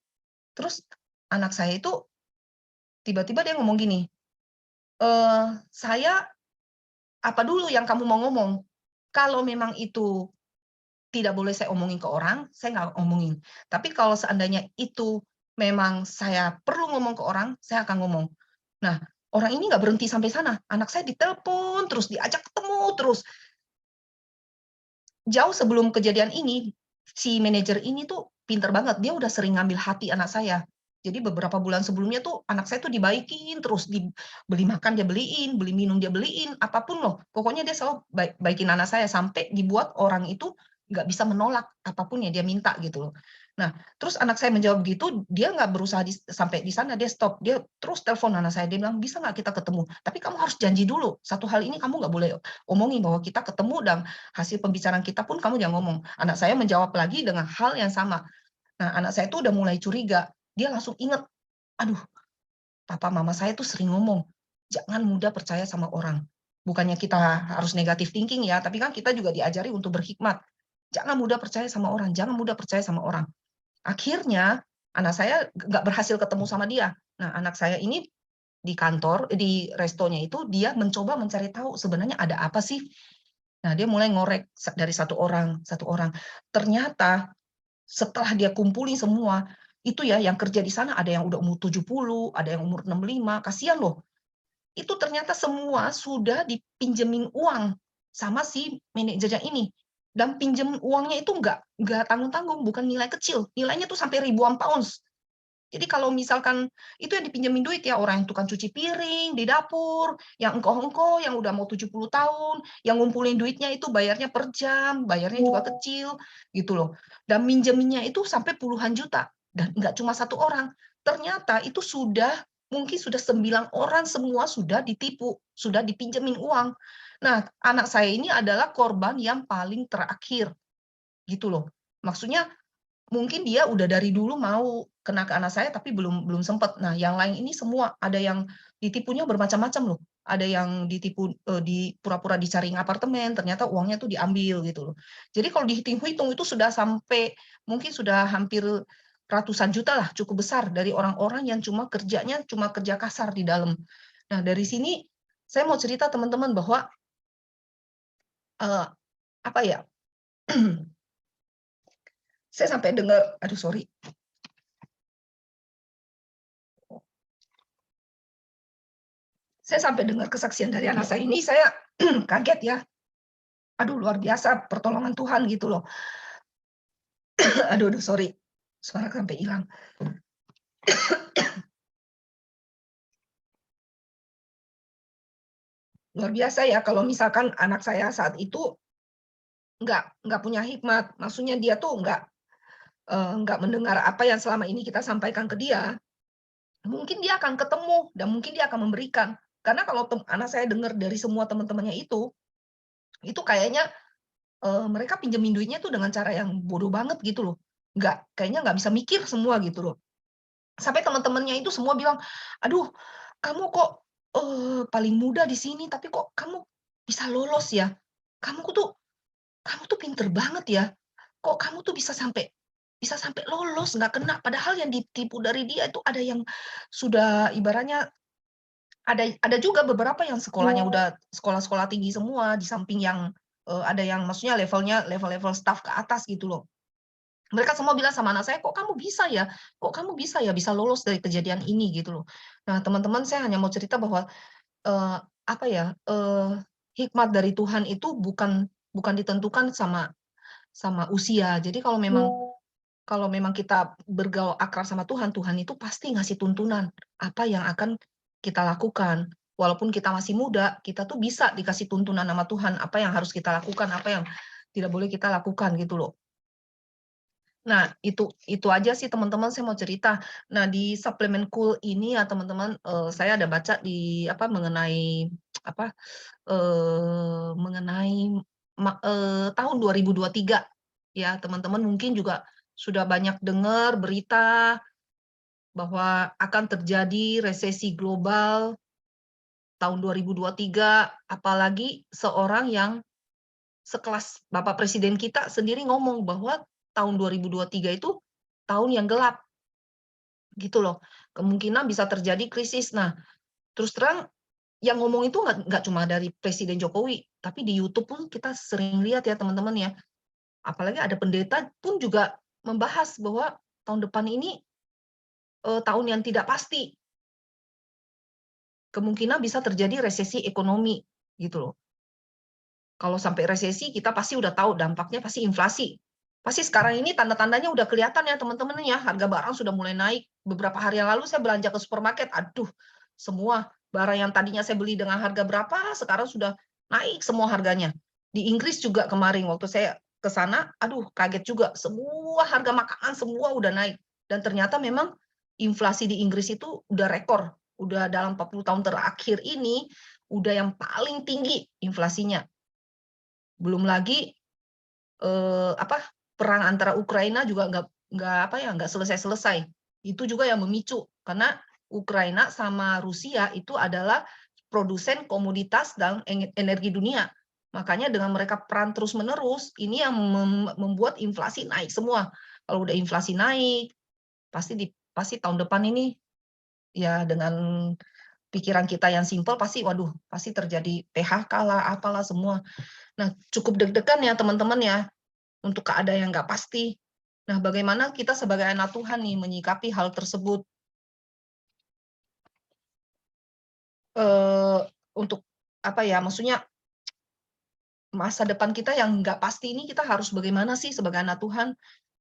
Terus anak saya itu tiba-tiba dia ngomong gini, "Saya apa dulu yang kamu mau ngomong? Kalau memang itu tidak boleh saya omongin ke orang, saya nggak omongin. Tapi kalau seandainya itu memang saya perlu ngomong ke orang, saya akan ngomong." Nah, orang ini nggak berhenti sampai sana. Anak saya ditelepon terus, diajak ketemu terus. Jauh sebelum kejadian ini, si manajer ini tuh pinter banget, dia udah sering ngambil hati anak saya. Jadi beberapa bulan sebelumnya tuh anak saya tuh dibaikin terus, beli makan dia beliin, beli minum dia beliin, apapun loh. Pokoknya dia selalu baikin anak saya sampai dibuat orang itu nggak bisa menolak apapun yang dia minta gitu loh. Nah, terus anak saya menjawab gitu, dia nggak berusaha sampai di sana, dia stop. Dia terus telepon anak saya, dia bilang, "Bisa nggak kita ketemu? Tapi kamu harus janji dulu, satu hal ini kamu nggak boleh omongin bahwa kita ketemu dan hasil pembicaraan kita pun kamu jangan ngomong." Anak saya menjawab lagi dengan hal yang sama. Nah, anak saya tuh udah mulai curiga. Dia langsung inget, aduh, papa mama saya tuh sering ngomong, jangan mudah percaya sama orang. Bukannya kita harus negatif thinking ya, tapi kan kita juga diajari untuk berhikmat. Jangan mudah percaya sama orang, jangan mudah percaya sama orang. Akhirnya, anak saya nggak berhasil ketemu sama dia. Nah, anak saya ini di kantor, di restonya itu, dia mencoba mencari tahu sebenarnya ada apa sih. Nah, dia mulai ngorek dari satu orang, satu orang. Ternyata setelah dia kumpulin semua, itu ya yang kerja di sana ada yang udah umur 70, ada yang umur 65, kasihan loh. Itu ternyata semua sudah dipinjemin uang sama si manajernya ini. Dan pinjem uangnya itu nggak tanggung-tanggung, bukan nilai kecil, nilainya tuh sampai ribuan pounds. Jadi kalau misalkan itu yang dipinjemin duit ya, orang yang tukang cuci piring di dapur, yang engko-engko yang udah mau 70 tahun, yang ngumpulin duitnya itu bayarnya per jam, bayarnya juga kecil, gitu loh. Dan minjeminnya itu sampai puluhan juta, dan nggak cuma satu orang. Ternyata itu mungkin sudah 9 orang semua sudah ditipu, sudah dipinjemin uang. Nah, anak saya ini adalah korban yang paling terakhir, gitu loh. Maksudnya mungkin dia udah dari dulu mau kena ke anak saya, tapi belum belum sempet. Nah, yang lain ini semua ada yang ditipunya bermacam-macam loh. Ada yang ditipu, di pura-pura dicariin apartemen, ternyata uangnya tuh diambil gitu loh. Jadi kalau dihitung-hitung itu sudah sampai mungkin sudah hampir ratusan juta lah, cukup besar dari orang-orang yang cuma kerjanya cuma kerja kasar di dalam. Nah, dari sini saya mau cerita teman-teman bahwa, apa ya, saya sampai dengar aduh sorry. Saya sampai dengar kesaksian dari anak saya ini, saya kaget ya. Aduh, luar biasa pertolongan Tuhan gitu loh. Aduh, sorry, suara sampai hilang. Luar biasa ya kalau misalkan anak saya saat itu nggak punya hikmat, maksudnya dia tuh nggak mendengar apa yang selama ini kita sampaikan ke dia, mungkin dia akan ketemu dan mungkin dia akan memberikan. Karena kalau anak saya dengar dari semua teman-temannya itu kayaknya mereka pinjemin duitnya tuh dengan cara yang bodoh banget gitu loh. Kayaknya nggak bisa mikir semua gitu loh. Sampai teman-temannya itu semua bilang, "Aduh, kamu kok, paling muda di sini, tapi kok kamu bisa lolos ya? Kamu tuh pinter banget ya. Kok kamu tuh bisa sampai lolos, nggak kena?" Padahal yang ditipu dari dia itu ada yang sudah ibaratnya ada juga beberapa yang sekolahnya udah sekolah-sekolah tinggi semua, di samping yang, ada yang maksudnya level-level staf ke atas gitu loh. Mereka semua bilang sama anak saya, "Kok kamu bisa ya? Kok kamu bisa ya, bisa lolos dari kejadian ini?" Gitu loh. Nah, teman-teman, saya hanya mau cerita bahwa, apa ya, hikmat dari Tuhan itu bukan ditentukan sama sama usia. Jadi kalau memang kita bergaul akrab sama Tuhan, Tuhan itu pasti ngasih tuntunan, apa yang akan kita lakukan. Walaupun kita masih muda, kita tuh bisa dikasih tuntunan sama Tuhan, apa yang harus kita lakukan, apa yang tidak boleh kita lakukan, gitu loh. Nah, itu aja sih teman-teman saya mau cerita. Nah, di suplemen Cool ini ya teman-teman, saya ada baca di mengenai apa, mengenai tahun 2023 ya, teman-teman mungkin juga sudah banyak dengar berita bahwa akan terjadi resesi global tahun 2023, apalagi seorang yang sekelas Bapak Presiden kita sendiri ngomong bahwa tahun 2023 itu tahun yang gelap, gitu loh. Kemungkinan bisa terjadi krisis. Nah, terus terang yang ngomong itu nggak cuma dari Presiden Jokowi, tapi di YouTube pun kita sering lihat ya teman-teman ya. Apalagi ada pendeta pun juga membahas bahwa tahun depan ini tahun yang tidak pasti. Kemungkinan bisa terjadi resesi ekonomi, gitu loh. Kalau sampai resesi, kita pasti udah tahu dampaknya pasti inflasi. Pasti sekarang ini tanda-tandanya udah kelihatan ya teman-teman ya, harga barang sudah mulai naik. Beberapa hari yang lalu saya belanja ke supermarket, aduh, semua barang yang tadinya saya beli dengan harga berapa, sekarang sudah naik semua harganya. Di Inggris juga kemarin waktu saya ke sana, aduh kaget juga, semua harga makanan semua udah naik. Dan ternyata memang inflasi di Inggris itu udah rekor, udah dalam 40 tahun terakhir ini, udah yang paling tinggi inflasinya. Belum lagi perang antara Ukraina juga nggak selesai-selesai. Itu juga yang memicu karena Ukraina sama Rusia itu adalah produsen komoditas dan energi dunia. Makanya dengan mereka perang terus-menerus, ini yang membuat inflasi naik semua. Kalau udah inflasi naik, pasti tahun depan ini ya dengan pikiran kita yang simpel pasti terjadi PHK lah, apalah semua. Nah, cukup deg-degan ya teman-teman ya, untuk keadaan yang nggak pasti. Nah, bagaimana kita sebagai anak Tuhan nih menyikapi hal tersebut? Untuk maksudnya masa depan kita yang nggak pasti ini kita harus bagaimana sih sebagai anak Tuhan?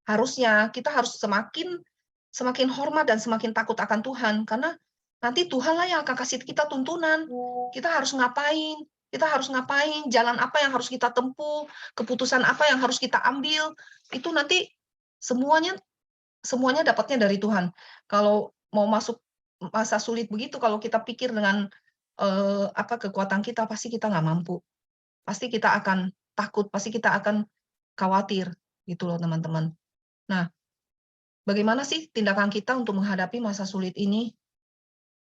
Harusnya kita harus semakin hormat dan semakin takut akan Tuhan, karena nanti Tuhanlah yang akan kasih kita tuntunan. Kita harus ngapain, jalan apa yang harus kita tempuh, keputusan apa yang harus kita ambil, itu nanti semuanya dapatnya dari Tuhan. Kalau mau masuk masa sulit begitu, kalau kita pikir dengan kekuatan kita, pasti kita nggak mampu. Pasti kita akan takut, pasti kita akan khawatir, gitu loh teman-teman. Nah, bagaimana sih tindakan kita untuk menghadapi masa sulit ini?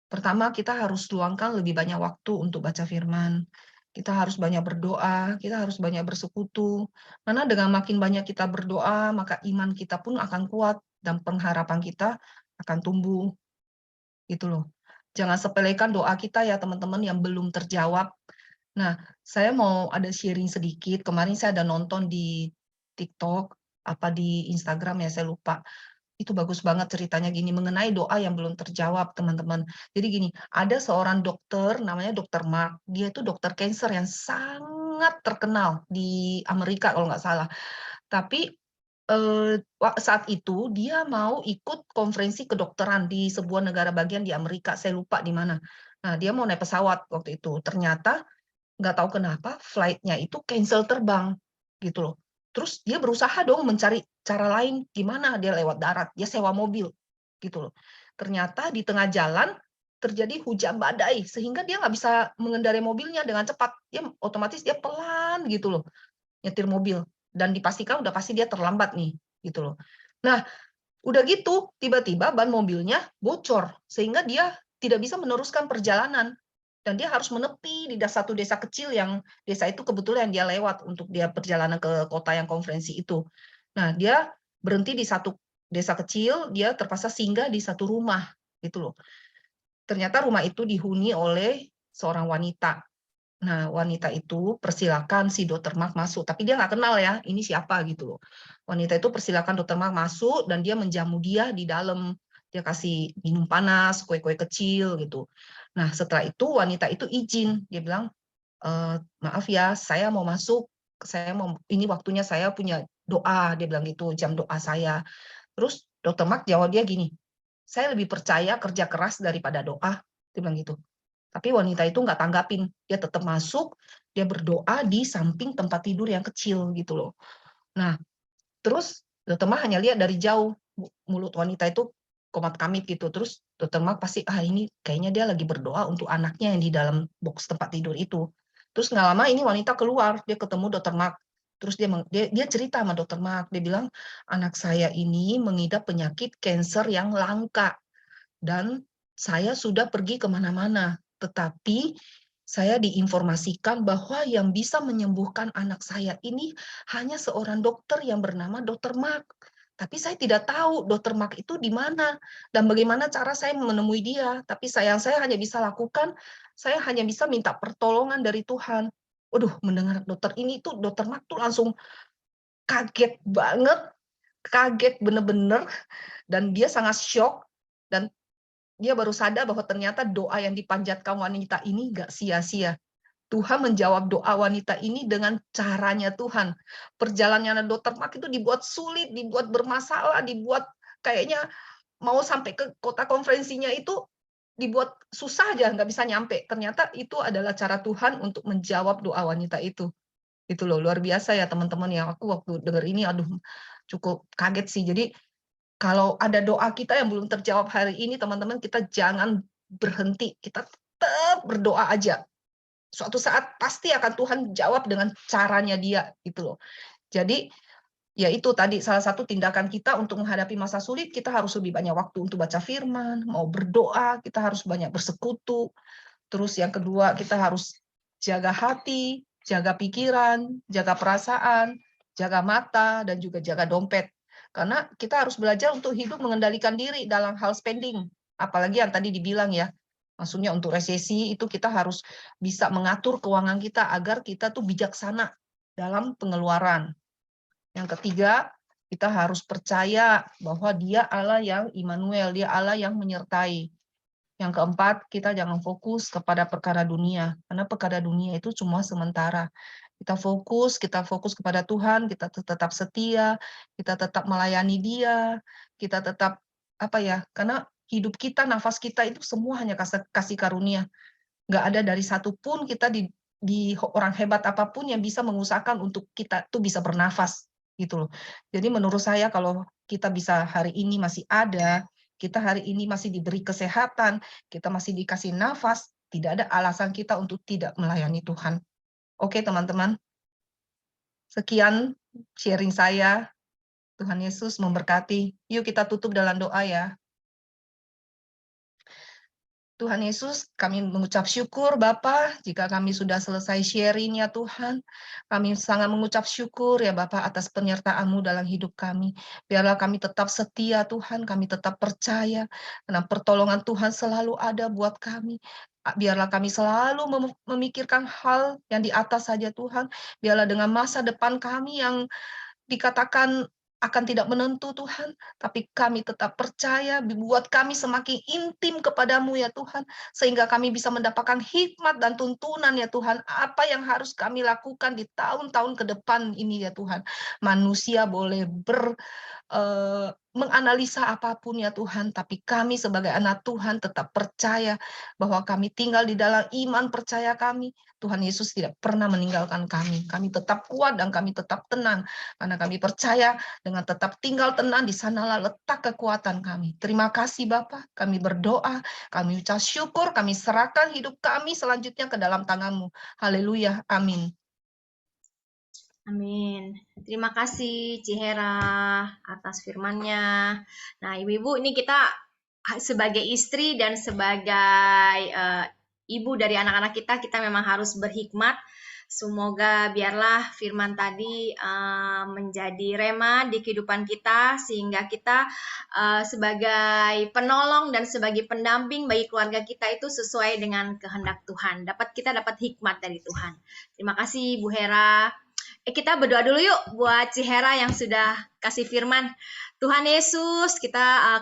Pertama, kita harus luangkan lebih banyak waktu untuk baca firman. Kita harus banyak berdoa, kita harus banyak bersekutu. Karena dengan makin banyak kita berdoa, maka iman kita pun akan kuat dan pengharapan kita akan tumbuh. Gitu loh. Jangan sepelekan doa kita ya teman-teman yang belum terjawab. Nah, saya mau ada sharing sedikit. Kemarin saya ada nonton di TikTok, di Instagram ya, saya lupa. Itu bagus banget ceritanya gini, mengenai doa yang belum terjawab, teman-teman. Jadi gini, ada seorang dokter, namanya Dr. Mark. Dia itu dokter cancer yang sangat terkenal di Amerika kalau nggak salah. Tapi saat itu dia mau ikut konferensi kedokteran di sebuah negara bagian di Amerika, saya lupa di mana. Nah, dia mau naik pesawat waktu itu. Ternyata nggak tahu kenapa flight-nya itu cancel terbang, gitu loh. Terus dia berusaha dong mencari cara lain, gimana dia lewat darat, dia sewa mobil, gitu loh. Ternyata di tengah jalan terjadi hujan badai, sehingga dia nggak bisa mengendarai mobilnya dengan cepat. Dia otomatis dia pelan gitu loh, nyetir mobil. Dan dipastikan udah pasti dia terlambat nih, gitu loh. Nah, udah gitu, tiba-tiba ban mobilnya bocor, sehingga dia tidak bisa meneruskan perjalanan. Dan dia harus menepi di satu desa kecil yang desa itu kebetulan dia lewat untuk dia perjalanan ke kota yang konferensi itu. Nah, dia berhenti di satu desa kecil, dia terpaksa singgah di satu rumah, gitu loh. Ternyata rumah itu dihuni oleh seorang wanita. Nah, wanita itu persilakan si Dr. Mark masuk, tapi dia nggak kenal ya, ini siapa gitu loh. Wanita itu persilakan Dr. Mark masuk dan dia menjamu dia di dalam. Dia kasih minum panas, kue-kue kecil gitu. Nah, setelah itu wanita itu izin, dia bilang, maaf ya, saya mau masuk, ini waktunya saya punya doa, dia bilang gitu, jam doa saya. Terus Dr. Mark jawab dia gini, saya lebih percaya kerja keras daripada doa, dia bilang gitu. Tapi wanita itu nggak tanggapin, dia tetap masuk, dia berdoa di samping tempat tidur yang kecil gitu loh. Nah, terus Dr. Mark hanya lihat dari jauh, mulut wanita itu komat-kamit gitu. Terus Dr. Mark pasti, ini kayaknya dia lagi berdoa untuk anaknya yang di dalam box tempat tidur itu. Terus nggak lama ini wanita keluar, dia ketemu Dr. Mark. Terus dia cerita sama Dr. Mark, dia bilang, anak saya ini mengidap penyakit kanker yang langka. dan saya sudah pergi kemana-mana, tetapi saya diinformasikan bahwa yang bisa menyembuhkan anak saya ini hanya seorang dokter yang bernama Dr. Mark. Tapi saya tidak tahu Dr. Mark itu di mana dan bagaimana cara saya menemui dia. Tapi saya hanya bisa lakukan, saya hanya bisa minta pertolongan dari Tuhan. Waduh, mendengar dokter ini tuh, Dr. Mark tuh langsung kaget banget, kaget bener-bener, dan dia sangat shock, dan dia baru sadar bahwa ternyata doa yang dipanjatkan wanita ini nggak sia-sia. Tuhan menjawab doa wanita ini dengan caranya Tuhan. Perjalanannya Dr. Mark itu dibuat sulit, dibuat bermasalah, dibuat kayaknya mau sampai ke kota konferensinya itu dibuat susah aja, nggak bisa nyampe. Ternyata itu adalah cara Tuhan untuk menjawab doa wanita itu. Itu loh, luar biasa ya teman-teman ya. Aku waktu dengar ini, aduh, cukup kaget sih. Jadi kalau ada doa kita yang belum terjawab hari ini, teman-teman, kita jangan berhenti. Kita tetap berdoa aja. Suatu saat pasti akan Tuhan jawab dengan caranya dia, gitu loh. Jadi, ya itu tadi salah satu tindakan kita untuk menghadapi masa sulit, kita harus lebih banyak waktu untuk baca firman, mau berdoa, kita harus banyak bersekutu. Terus yang kedua, kita harus jaga hati, jaga pikiran, jaga perasaan, jaga mata, dan juga jaga dompet. Karena kita harus belajar untuk hidup mengendalikan diri dalam hal spending. Apalagi yang tadi dibilang ya, maksudnya untuk resesi itu kita harus bisa mengatur keuangan kita agar kita tuh bijaksana dalam pengeluaran. Yang ketiga, kita harus percaya bahwa Dia Allah yang Immanuel, Dia Allah yang menyertai. Yang keempat, kita jangan fokus kepada perkara dunia, karena perkara dunia itu cuma sementara. Kita fokus kepada Tuhan, kita tetap setia, kita tetap melayani Dia, kita tetap karena hidup kita, nafas kita itu semua hanya kasih karunia. Nggak ada dari satu pun kita di orang hebat apapun yang bisa mengusahakan untuk kita tuh bisa bernafas gitu loh. Jadi menurut saya kalau kita bisa hari ini masih ada, kita hari ini masih diberi kesehatan, kita masih dikasih nafas, tidak ada alasan kita untuk tidak melayani Tuhan. Oke, teman-teman. Sekian sharing saya. Tuhan Yesus memberkati. Yuk kita tutup dalam doa ya. Tuhan Yesus, kami mengucap syukur Bapa, jika kami sudah selesai sharing ya Tuhan. Kami sangat mengucap syukur ya Bapa atas penyertaan-Mu dalam hidup kami. Biarlah kami tetap setia Tuhan, kami tetap percaya, karena pertolongan Tuhan selalu ada buat kami. Biarlah kami selalu memikirkan hal yang di atas saja Tuhan. Biarlah dengan masa depan kami yang dikatakan akan tidak menentu Tuhan, tapi kami tetap percaya, buat kami semakin intim kepadamu ya Tuhan, sehingga kami bisa mendapatkan hikmat dan tuntunan ya Tuhan, apa yang harus kami lakukan di tahun-tahun ke depan ini ya Tuhan. Manusia boleh menganalisa apapun ya Tuhan, tapi kami sebagai anak Tuhan tetap percaya bahwa kami tinggal di dalam iman percaya kami. Tuhan Yesus tidak pernah meninggalkan kami. Kami tetap kuat dan kami tetap tenang, karena kami percaya dengan tetap tinggal tenang, di sanalah letak kekuatan kami. Terima kasih Bapa, kami berdoa, kami ucap syukur, kami serahkan hidup kami selanjutnya ke dalam tangan-Mu. Haleluya, amin. Amin. Terima kasih Cihera atas firman-Nya. Nah, Ibu-ibu, ini kita sebagai istri dan sebagai ibu dari anak-anak kita memang harus berhikmat. Semoga biarlah firman tadi menjadi rema di kehidupan kita, sehingga kita sebagai penolong dan sebagai pendamping bagi keluarga kita itu sesuai dengan kehendak Tuhan. Kita dapat hikmat dari Tuhan. Terima kasih Bu Hera. Kita berdoa dulu yuk buat Cihera yang sudah kasih firman. Tuhan Yesus,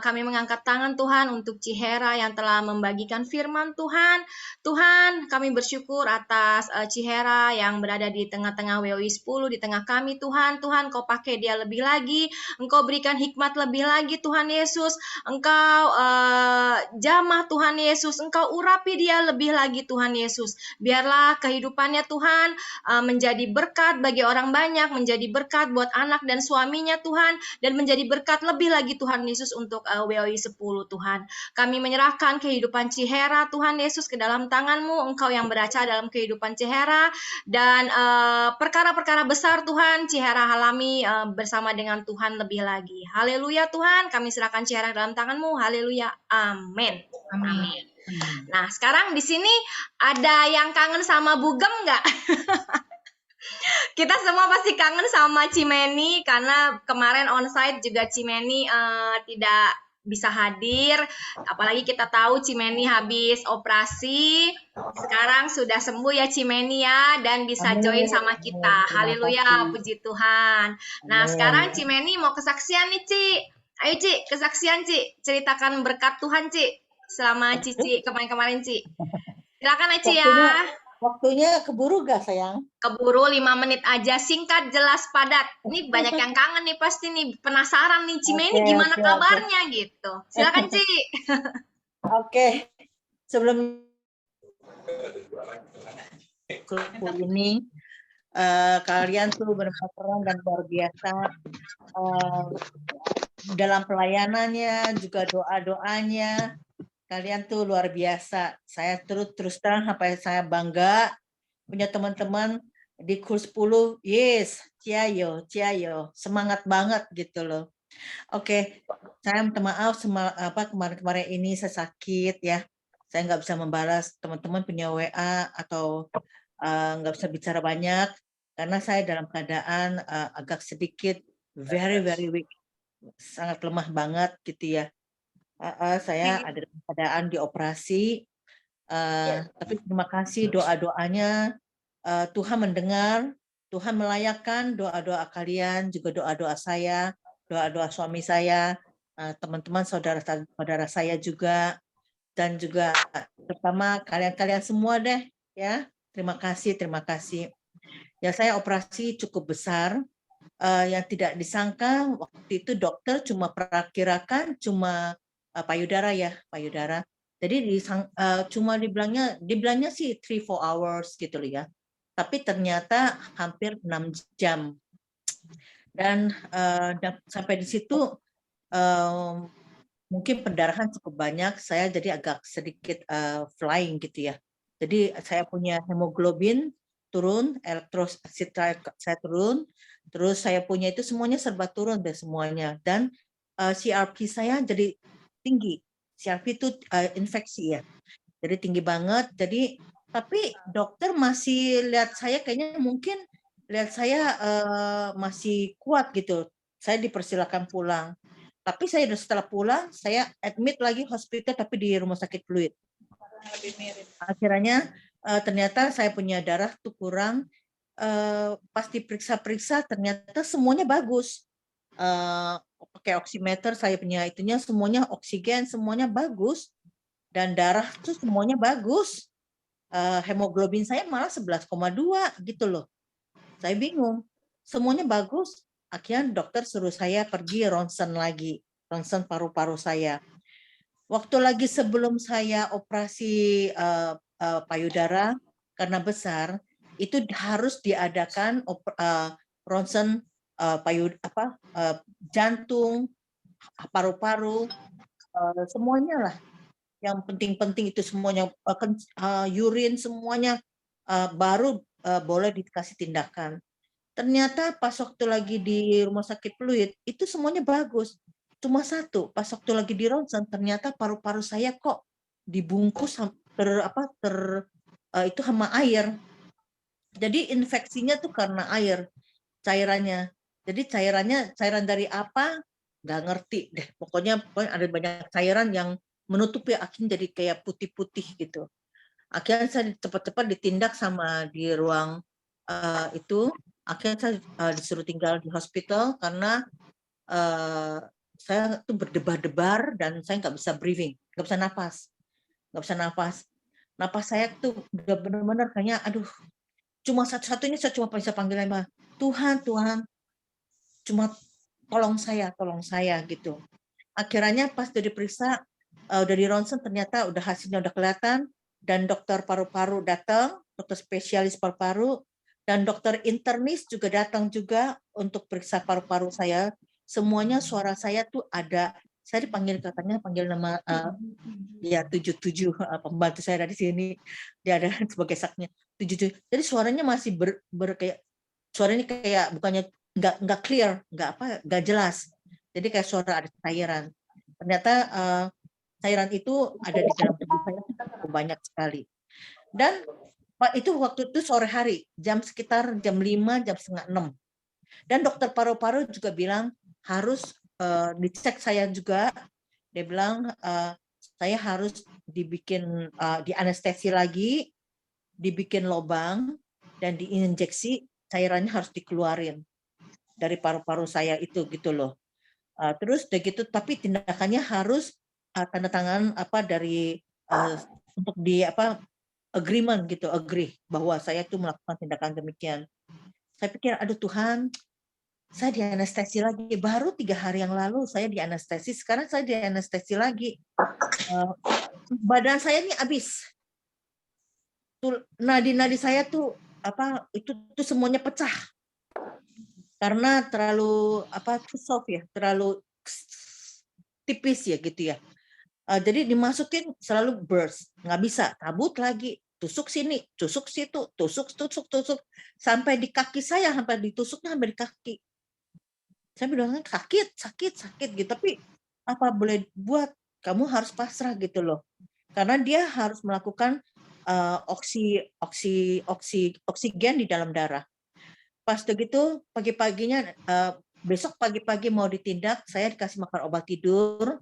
kami mengangkat tangan Tuhan untuk Cihera yang telah membagikan firman Tuhan. Tuhan, kami bersyukur atas Cihera yang berada di tengah-tengah WOI 10, di tengah kami Tuhan. Tuhan, Kau pakai dia lebih lagi, Engkau berikan hikmat lebih lagi Tuhan Yesus. Engkau jamah Tuhan Yesus, Engkau urapi dia lebih lagi Tuhan Yesus. Biarlah kehidupannya Tuhan menjadi berkat bagi orang banyak, menjadi berkat buat anak dan suaminya Tuhan, dan menjadi berkat berkat lebih lagi Tuhan Yesus untuk WOI 10 Tuhan. Kami menyerahkan kehidupan Cihera Tuhan Yesus ke dalam tangan-Mu, Engkau yang beracah dalam kehidupan Cihera, dan perkara-perkara besar Tuhan Cihera alami bersama dengan Tuhan lebih lagi. Haleluya Tuhan, kami serahkan Cihera dalam tangan-Mu. Haleluya, amin. Amin. Nah, sekarang di sini ada yang kangen sama Bugem nggak? Kita semua pasti kangen sama Cimeni karena kemarin onsite juga Cimeni tidak bisa hadir. Apalagi kita tahu Cimeni habis operasi. Sekarang sudah sembuh ya Cimeni ya, dan bisa join sama kita. Haleluya, puji Tuhan. Nah, sekarang Cimeni mau kesaksian nih, Ci. Ayo, Ci, kesaksian, Ci. Ceritakan berkat Tuhan, Ci. Selama Cici kemarin-kemarin, Ci. Silakan, Ci ya. Waktunya keburu gak sayang? Keburu 5 menit aja, singkat, jelas, padat. Ini banyak yang kangen nih pasti nih, penasaran nih Cimeni gimana kabarnya gitu. Silakan, Ci. Oke. Sebelum ini kalian tuh benar-benar keren dan luar biasa dalam pelayanannya, juga doa-doanya. Kalian tuh luar biasa. Saya terus terang sampai saya bangga punya teman-teman di kurs 10. Yes, ciayo, semangat banget gitu loh. Oke, saya minta maaf kemarin-kemarin ini saya sakit ya. Saya nggak bisa membalas, teman-teman punya WA atau nggak bisa bicara banyak karena saya dalam keadaan agak sedikit very weak, sangat lemah banget gitu ya. Saya ada dalam keadaan dioperasi, tapi terima kasih doa-doanya, Tuhan mendengar, Tuhan melayakkan doa-doa kalian, juga doa-doa saya, doa-doa suami saya, teman-teman saudara saya juga, dan juga terutama kalian-kalian semua deh ya. Terima kasih. Ya, saya operasi cukup besar, yang tidak disangka waktu itu dokter cuma perakirakan cuma payudara. Jadi cuma dibilangnya sih 3-4 hours gitu loh ya. Tapi ternyata hampir 6 jam. Dan sampai di situ mungkin pendarahan cukup banyak, saya jadi agak sedikit flying gitu ya. Jadi saya punya hemoglobin turun, elektrosit saya turun, terus saya punya itu semuanya serba turun deh semuanya, dan CRP saya jadi tinggi. CRP itu infeksi ya, jadi tinggi banget. Jadi tapi dokter masih lihat saya kayaknya mungkin lihat saya masih kuat gitu. Saya dipersilakan pulang. Tapi saya setelah pulang, saya admit lagi hospital tapi di rumah sakit fluid. Akhirnya ternyata saya punya darah tuh kurang. Pas diperiksa-periksa ternyata semuanya bagus. Pakai oximeter saya punya itunya semuanya oksigen semuanya bagus, dan darah tuh semuanya bagus. Hemoglobin saya malah 11,2 gitu loh. Saya bingung. Semuanya bagus. Akhirnya dokter suruh saya pergi ronsen lagi, ronsen paru-paru saya. Waktu lagi sebelum saya operasi payudara karena besar, itu harus diadakan ronsen jantung, paru-paru, semuanya lah. Yang penting-penting itu semuanya, urin semuanya, baru boleh dikasih tindakan. Ternyata pas waktu lagi di rumah sakit fluid itu semuanya bagus. Cuma satu, pas waktu lagi di ronsen ternyata paru-paru saya kok dibungkus itu sama air. Jadi infeksinya tuh karena air, cairannya. Jadi cairan dari apa? Nggak ngerti deh. Pokoknya ada banyak cairan yang menutupi, akhirnya jadi kayak putih-putih gitu. Akhirnya saya cepat-cepat ditindak sama di ruang itu. Akhirnya saya disuruh tinggal di hospital karena saya tuh berdebar-debar dan saya nggak bisa breathing, nggak bisa nafas. Napas saya tuh udah benar-benar kayaknya, aduh, cuma satu-satunya saya cuma bisa panggil nama Tuhan, cuma tolong saya gitu. Akhirnya pas udah diperiksa, udah di ronsen ternyata udah hasilnya udah kelihatan, dan dokter paru-paru datang, dokter spesialis paru-paru, dan dokter internis juga datang juga untuk periksa paru-paru saya. semuanya suara saya tuh ada. Saya dipanggil, katanya panggil nama ya 77 pembantu saya dari sini, dia ada sebagai saknya 77. Jadi suaranya masih kayak suaranya kayak bukannya nggak clear, nggak jelas. Jadi kayak suara ada cairan. Ternyata cairan itu ada di dalam tubuh saya cukup banyak sekali. Dan itu waktu itu sore hari, sekitar jam 5, jam setengah 6. Dan dokter paru-paru juga bilang harus dicek saya juga. Dia bilang saya harus dibikin dianestesi lagi, dibikin lubang, dan diinjeksi, cairannya harus dikeluarin dari paru-paru saya itu gitu loh. Terus udah gitu, tapi tindakannya harus tanda tangan dari untuk di agreement gitu, agree bahwa saya tuh melakukan tindakan demikian. Saya pikir, aduh Tuhan, saya dianestesi lagi. Baru 3 hari yang lalu saya dianestesi, sekarang saya dianestesi lagi. Badan saya ini habis. Nadi-nadi saya tuh itu semuanya pecah. Karena terlalu too soft ya, terlalu tipis ya gitu ya. Jadi dimasukin selalu burst, nggak bisa, tabut lagi, tusuk sini, tusuk situ, tusuk, sampai di kaki saya, sampai ditusuknya sampai di kaki. Saya bilang sakit gitu, tapi apa boleh buat, kamu harus pasrah gitu loh, karena dia harus melakukan oksigen di dalam darah. Pas begitu pagi-paginya, besok pagi-pagi mau ditindak, saya dikasih makan obat tidur,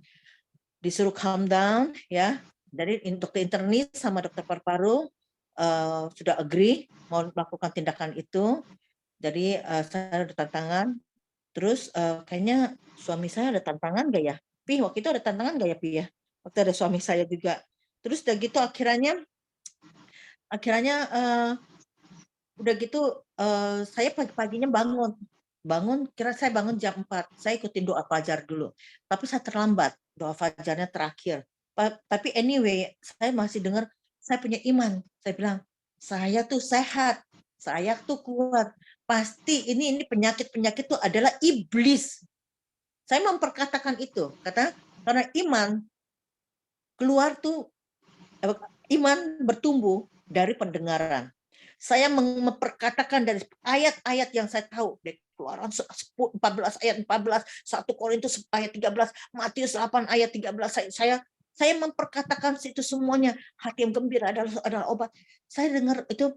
disuruh calm down ya, dari dokter internis sama dokter paru-paru sudah agree mau melakukan tindakan itu. Jadi saya ada tantangan. Terus kayaknya suami saya ada tantangan nggak ya? Pi, waktu itu ada tantangan nggak ya, Pi ya? Waktu ada suami saya juga. Terus udah gitu akhirnya udah gitu saya pagi-paginya kira saya bangun jam 4. Saya ikutin doa fajar dulu. Tapi saya terlambat, doa fajarnya terakhir. Tapi anyway, saya masih dengar, saya punya iman. Saya bilang, saya tuh sehat, saya tuh kuat. Pasti ini penyakit-penyakit itu adalah iblis. Saya memperkatakan itu, karena iman keluar tuh, iman bertumbuh dari pendengaran. Saya memperkatakan dari ayat-ayat yang saya tahu, dari Keluaran 14 ayat 14, 1 Korintus ayat 13, Matius 8 ayat 13, saya memperkatakan itu semuanya. Hati yang gembira adalah obat. Saya dengar itu,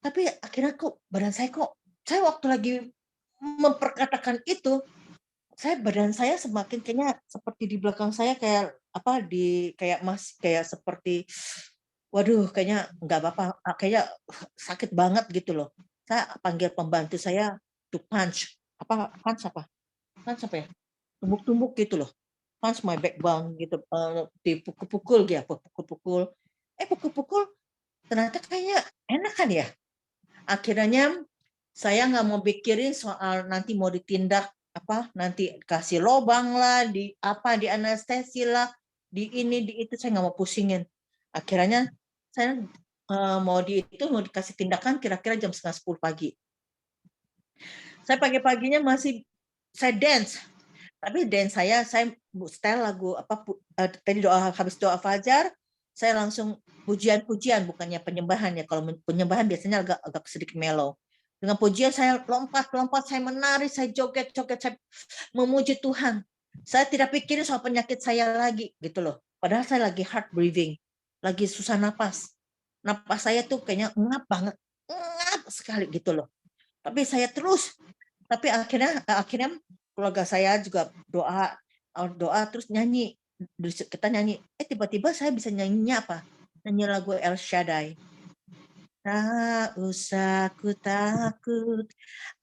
tapi akhirnya badan saya saya waktu lagi memperkatakan itu, badan saya semakin kayaknya seperti di belakang saya kayak kayak seperti waduh, kayaknya nggak apa-apa, kayaknya sakit banget gitu loh. Saya panggil pembantu saya to punch apa ya, tumbuk-tumbuk gitu loh, punch my backbone gitu, dipukul-pukul ya, pukul-pukul ternyata kayaknya enak kan ya. Akhirnya saya nggak mau pikirin soal nanti mau ditindak nanti kasih lobang lah, di anestesi lah, di ini di itu, saya nggak mau pusingin. Akhirnya saya mau dikasih tindakan kira-kira jam 9:30 pagi. Saya pagi-paginya masih saya dance, tapi dance saya style lagu tadi habis doa fajar saya langsung pujian-pujian, bukannya penyembahan ya. Kalau penyembahan biasanya agak sedikit mellow. Dengan pujian saya lompat, saya menari, saya joget, saya memuji Tuhan. Saya tidak pikirin soal penyakit saya lagi gitu loh. Padahal saya lagi hard breathing, lagi susah napas. Napas saya tuh kayaknya ngap banget, ngap sekali gitu loh. Tapi saya tapi akhirnya keluarga saya juga doa terus nyanyi. Kita nyanyi, tiba-tiba saya bisa nyanyinya apa? Nyanyi lagu El Shaddai. Tak usah ku takut,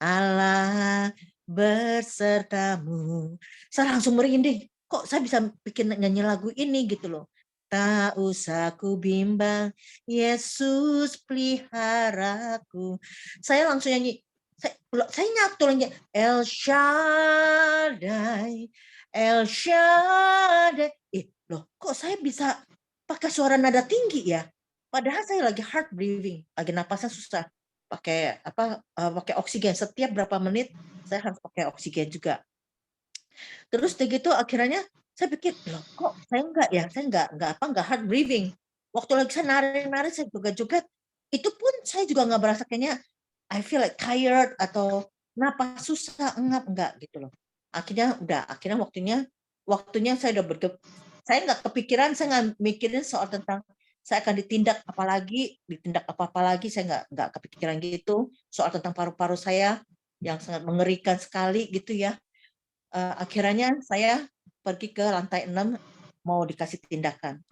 Allah bersertamu. Saya langsung merinding. Kok saya bisa bikin nyanyi lagu ini gitu loh. Tak usah ku bimbang, Yesus peliharaku. Saya langsung nyanyi. Saya nyatu lagi. El Shaddai, El Shaddai. Loh, kok saya bisa pakai suara nada tinggi ya? Padahal saya lagi hard breathing, lagi napasnya susah. Pakai pakai oksigen, setiap berapa menit saya harus pakai oksigen juga. Terus begitu akhirnya saya pikir, loh kok saya enggak ya, saya enggak hard breathing. Waktu lagi saya nari-nari, saya joget-joget, itu pun saya juga nggak berasa kayaknya I feel like tired atau napas susah, enggak gitu loh. Akhirnya waktunya saya udah saya nggak kepikiran, saya nggak mikirin soal tentang saya akan ditindak apa-apa lagi, saya nggak kepikiran gitu soal tentang paru-paru saya yang sangat mengerikan sekali gitu ya. Akhirnya saya pergi ke lantai 6 mau dikasih tindakan.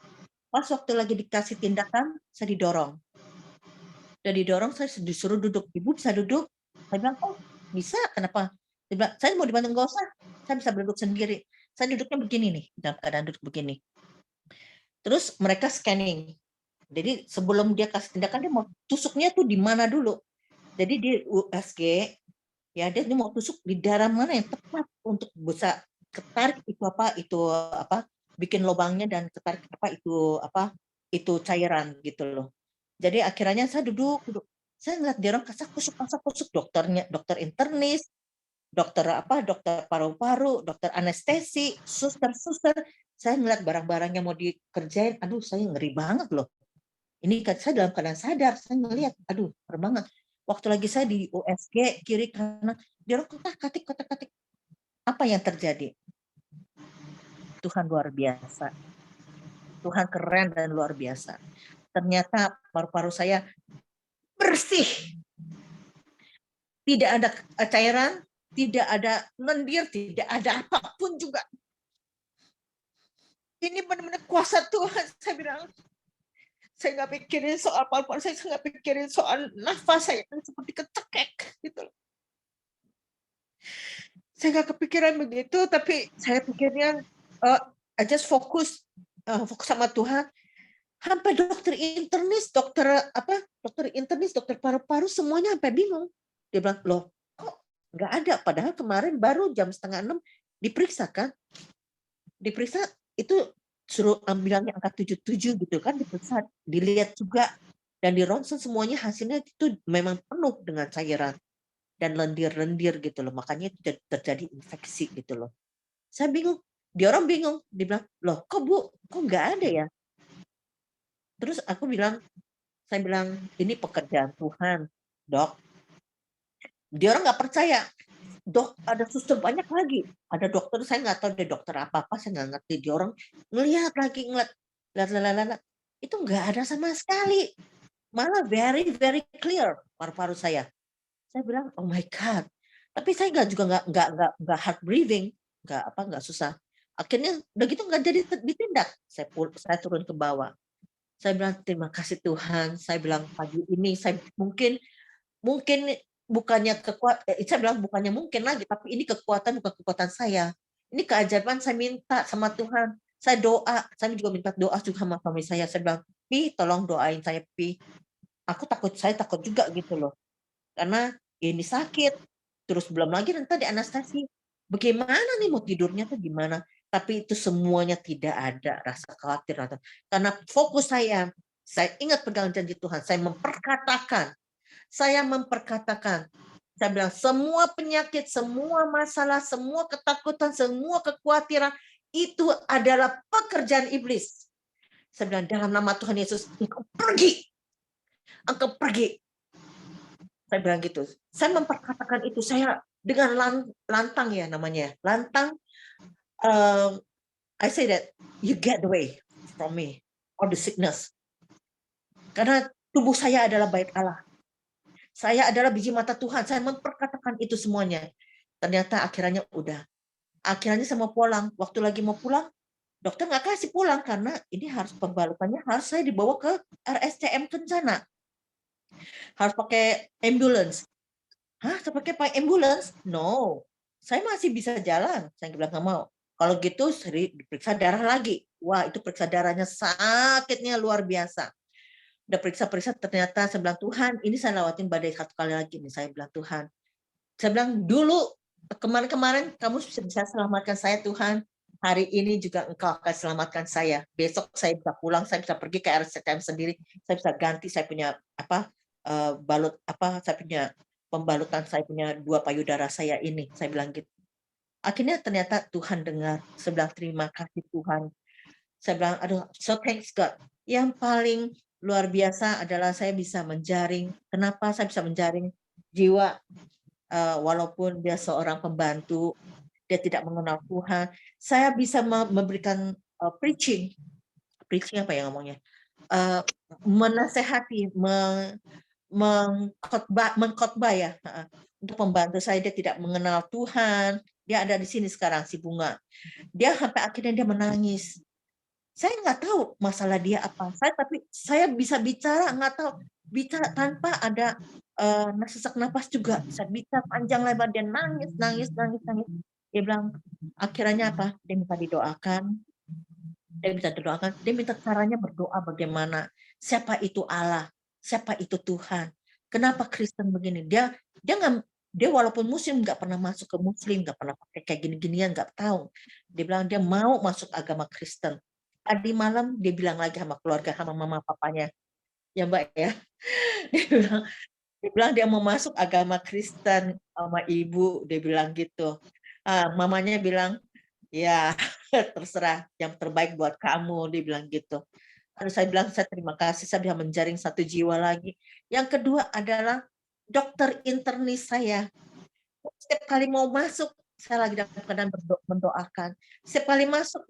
Pas waktu lagi dikasih tindakan, saya didorong. Dan didorong saya disuruh duduk. Ibu bisa duduk? Saya bilang, oh bisa, kenapa? Dia bilang, saya mau dibantu, nggak usah. Saya bisa duduk sendiri. Saya duduknya begini nih, dalam keadaan duduk begini. Terus mereka scanning. Jadi sebelum dia kasih tindakan, dia mau tusuknya tuh di mana dulu. Jadi di USG, ya dia mau tusuk di daerah mana yang tepat untuk bisa ketarik itu apa bikin lubangnya dan ketarik itu cairan gitu loh. Jadi akhirnya saya duduk, saya ngeliat dia orang kasak kusuk dokter internis, dokter paru-paru, dokter anestesi, suster, saya ngeliat barang-barangnya mau dikerjain, aduh saya ngeri banget loh. Ini kan saya dalam keadaan sadar, saya ngeliat, aduh ngeri banget. Waktu lagi saya di USG kiri kanan, dia orang kotak-katik. Apa yang terjadi? Tuhan luar biasa. Tuhan keren dan luar biasa. Ternyata paru-paru saya bersih. Tidak ada cairan, tidak ada lendir, tidak ada apapun juga. Ini benar-benar kuasa Tuhan, saya bilang. Saya nggak pikirin soal paru-paru saya nggak pikirin soal nafas saya seperti kecekek gitu. Saya nggak kepikiran begitu, tapi saya pikirnya I just fokus sama Tuhan. Sampai dokter internis, dokter paru-paru semuanya sampai bingung. Dia bilang, loh kok nggak ada? Padahal kemarin baru jam 5:30 diperiksa kan? Diperiksa itu suruh bilangnya angka 77 gitu kan, diperiksa, dilihat juga dan di ronsen semuanya hasilnya itu memang penuh dengan cairan dan lendir-lendir gitu loh, makanya itu terjadi infeksi gitu loh. Saya bingung, dia orang bingung, dia bilang, loh kok Bu, kok nggak ada ya? Terus saya bilang, ini pekerjaan Tuhan, Dok. Dia orang nggak percaya, Dok, ada suster banyak lagi. Ada dokter, saya nggak tahu dia dokter apa-apa, saya nggak ngerti. Dia orang ngelihat. Itu nggak ada sama sekali. Malah very, very clear paru-paru saya. Saya bilang, oh my God. Tapi saya nggak hard breathing, nggak susah. Akhirnya udah gitu nggak jadi ditindak. Saya turun ke bawah. Saya bilang terima kasih Tuhan. Saya bilang pagi ini saya mungkin bukannya saya bilang bukannya mungkin lagi, tapi ini kekuatan bukan kekuatan saya. Ini keajaiban saya minta sama Tuhan. Saya doa, saya juga minta doa juga sama suami saya. Saya bilang, Pi, tolong doain saya, Pi. Saya takut juga gitu loh. Karena ini sakit. Terus belum lagi nanti di anestesi. Bagaimana nih mau tidurnya tuh gimana? Tapi itu semuanya tidak ada rasa khawatir. Karena fokus saya ingat pegang janji Tuhan. Saya memperkatakan, saya bilang semua penyakit, semua masalah, semua ketakutan, semua kekhawatiran itu adalah pekerjaan iblis. Saya bilang dalam nama Tuhan Yesus, engkau pergi. Saya bilang gitu. Saya memperkatakan itu, saya dengan lantang ya namanya. Lantang, I say that, you get away from me, or the sickness. Karena tubuh saya adalah bait Allah. Saya adalah biji mata Tuhan. Saya memperkatakan itu semuanya. Ternyata akhirnya udah. Akhirnya saya mau pulang. Waktu lagi mau pulang, dokter nggak kasih pulang karena ini harus pembalutannya harus saya dibawa ke RSCM Kencana. Harus pakai ambulance. Hah, saya pakai ambulance? No. Saya masih bisa jalan. Saya bilang nggak mau. Kalau gitu diperiksa darah lagi. Wah, itu periksa darahnya sakitnya luar biasa. Udah periksa ternyata saya bilang Tuhan ini saya lewatin badai 1 kali lagi nih, saya bilang Tuhan, saya bilang dulu kemarin kamu bisa selamatkan saya Tuhan, hari ini juga engkau akan selamatkan saya, besok saya bisa pulang, saya bisa pergi ke RSCM sendiri, saya bisa ganti saya punya saya punya pembalutan, saya punya 2 payudara saya ini, saya bilang gitu. Akhirnya ternyata Tuhan dengar. Saya bilang terima kasih Tuhan. Saya bilang, aduh, so thanks God. Yang paling luar biasa adalah saya bisa menjaring. Kenapa saya bisa menjaring jiwa walaupun dia seorang pembantu, dia tidak mengenal Tuhan. Saya bisa memberikan preaching apa ya ngomongnya? Menasehati, mengkhotbah ya. Untuk pembantu saya, dia tidak mengenal Tuhan. Dia ada di sini sekarang, si Bunga. Dia sampai akhirnya dia menangis. Saya nggak tahu masalah dia apa. Tapi saya bisa bicara, nggak tahu. Bicara tanpa ada sesak napas juga. Saya bicara panjang lebar, dia nangis. Dia bilang, akhirnya apa? Dia minta didoakan. Dia minta caranya berdoa bagaimana. Siapa itu Allah? Siapa itu Tuhan? Kenapa Kristen begini? Dia walaupun muslim nggak pernah masuk ke muslim, nggak pernah pakai kayak gini-ginian, nggak tahu. Dia bilang dia mau masuk agama Kristen. Tadi malam dia bilang lagi sama keluarga, sama mama papanya, ya Mbak ya. Dia bilang dia mau masuk agama Kristen sama ibu, dia bilang gitu. Mamanya bilang, ya terserah, yang terbaik buat kamu, dia bilang gitu. Lalu saya bilang, saya terima kasih, saya bisa menjaring satu jiwa lagi. Yang kedua adalah dokter internis saya. Setiap kali mau masuk, saya lagi dalam keadaan mendoakan. Setiap kali masuk,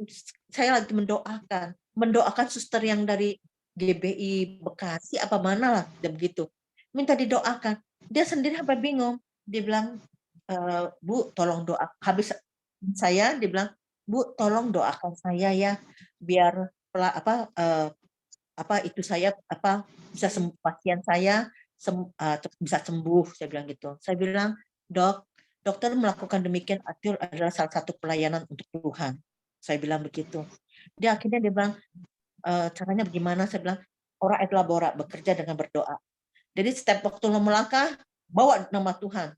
saya lagi mendoakan suster yang dari GBI Bekasi, apa mana lah, dan begitu. Minta didoakan. Dia sendiri apa bingung. Dia bilang, Bu, tolong doa. Habis saya, dia bilang, Bu, tolong doakan saya ya, biar itu saya bisa sembuh, pasien saya bisa sembuh. Saya bilang gitu. Saya bilang, dokter melakukan demikian itu adalah salah satu pelayanan untuk Tuhan. Saya bilang begitu. Dia akhirnya dia bilang, caranya bagaimana? Saya bilang, ora et labora, bekerja dengan berdoa. Jadi setiap waktu lo melangkah, bawa nama Tuhan.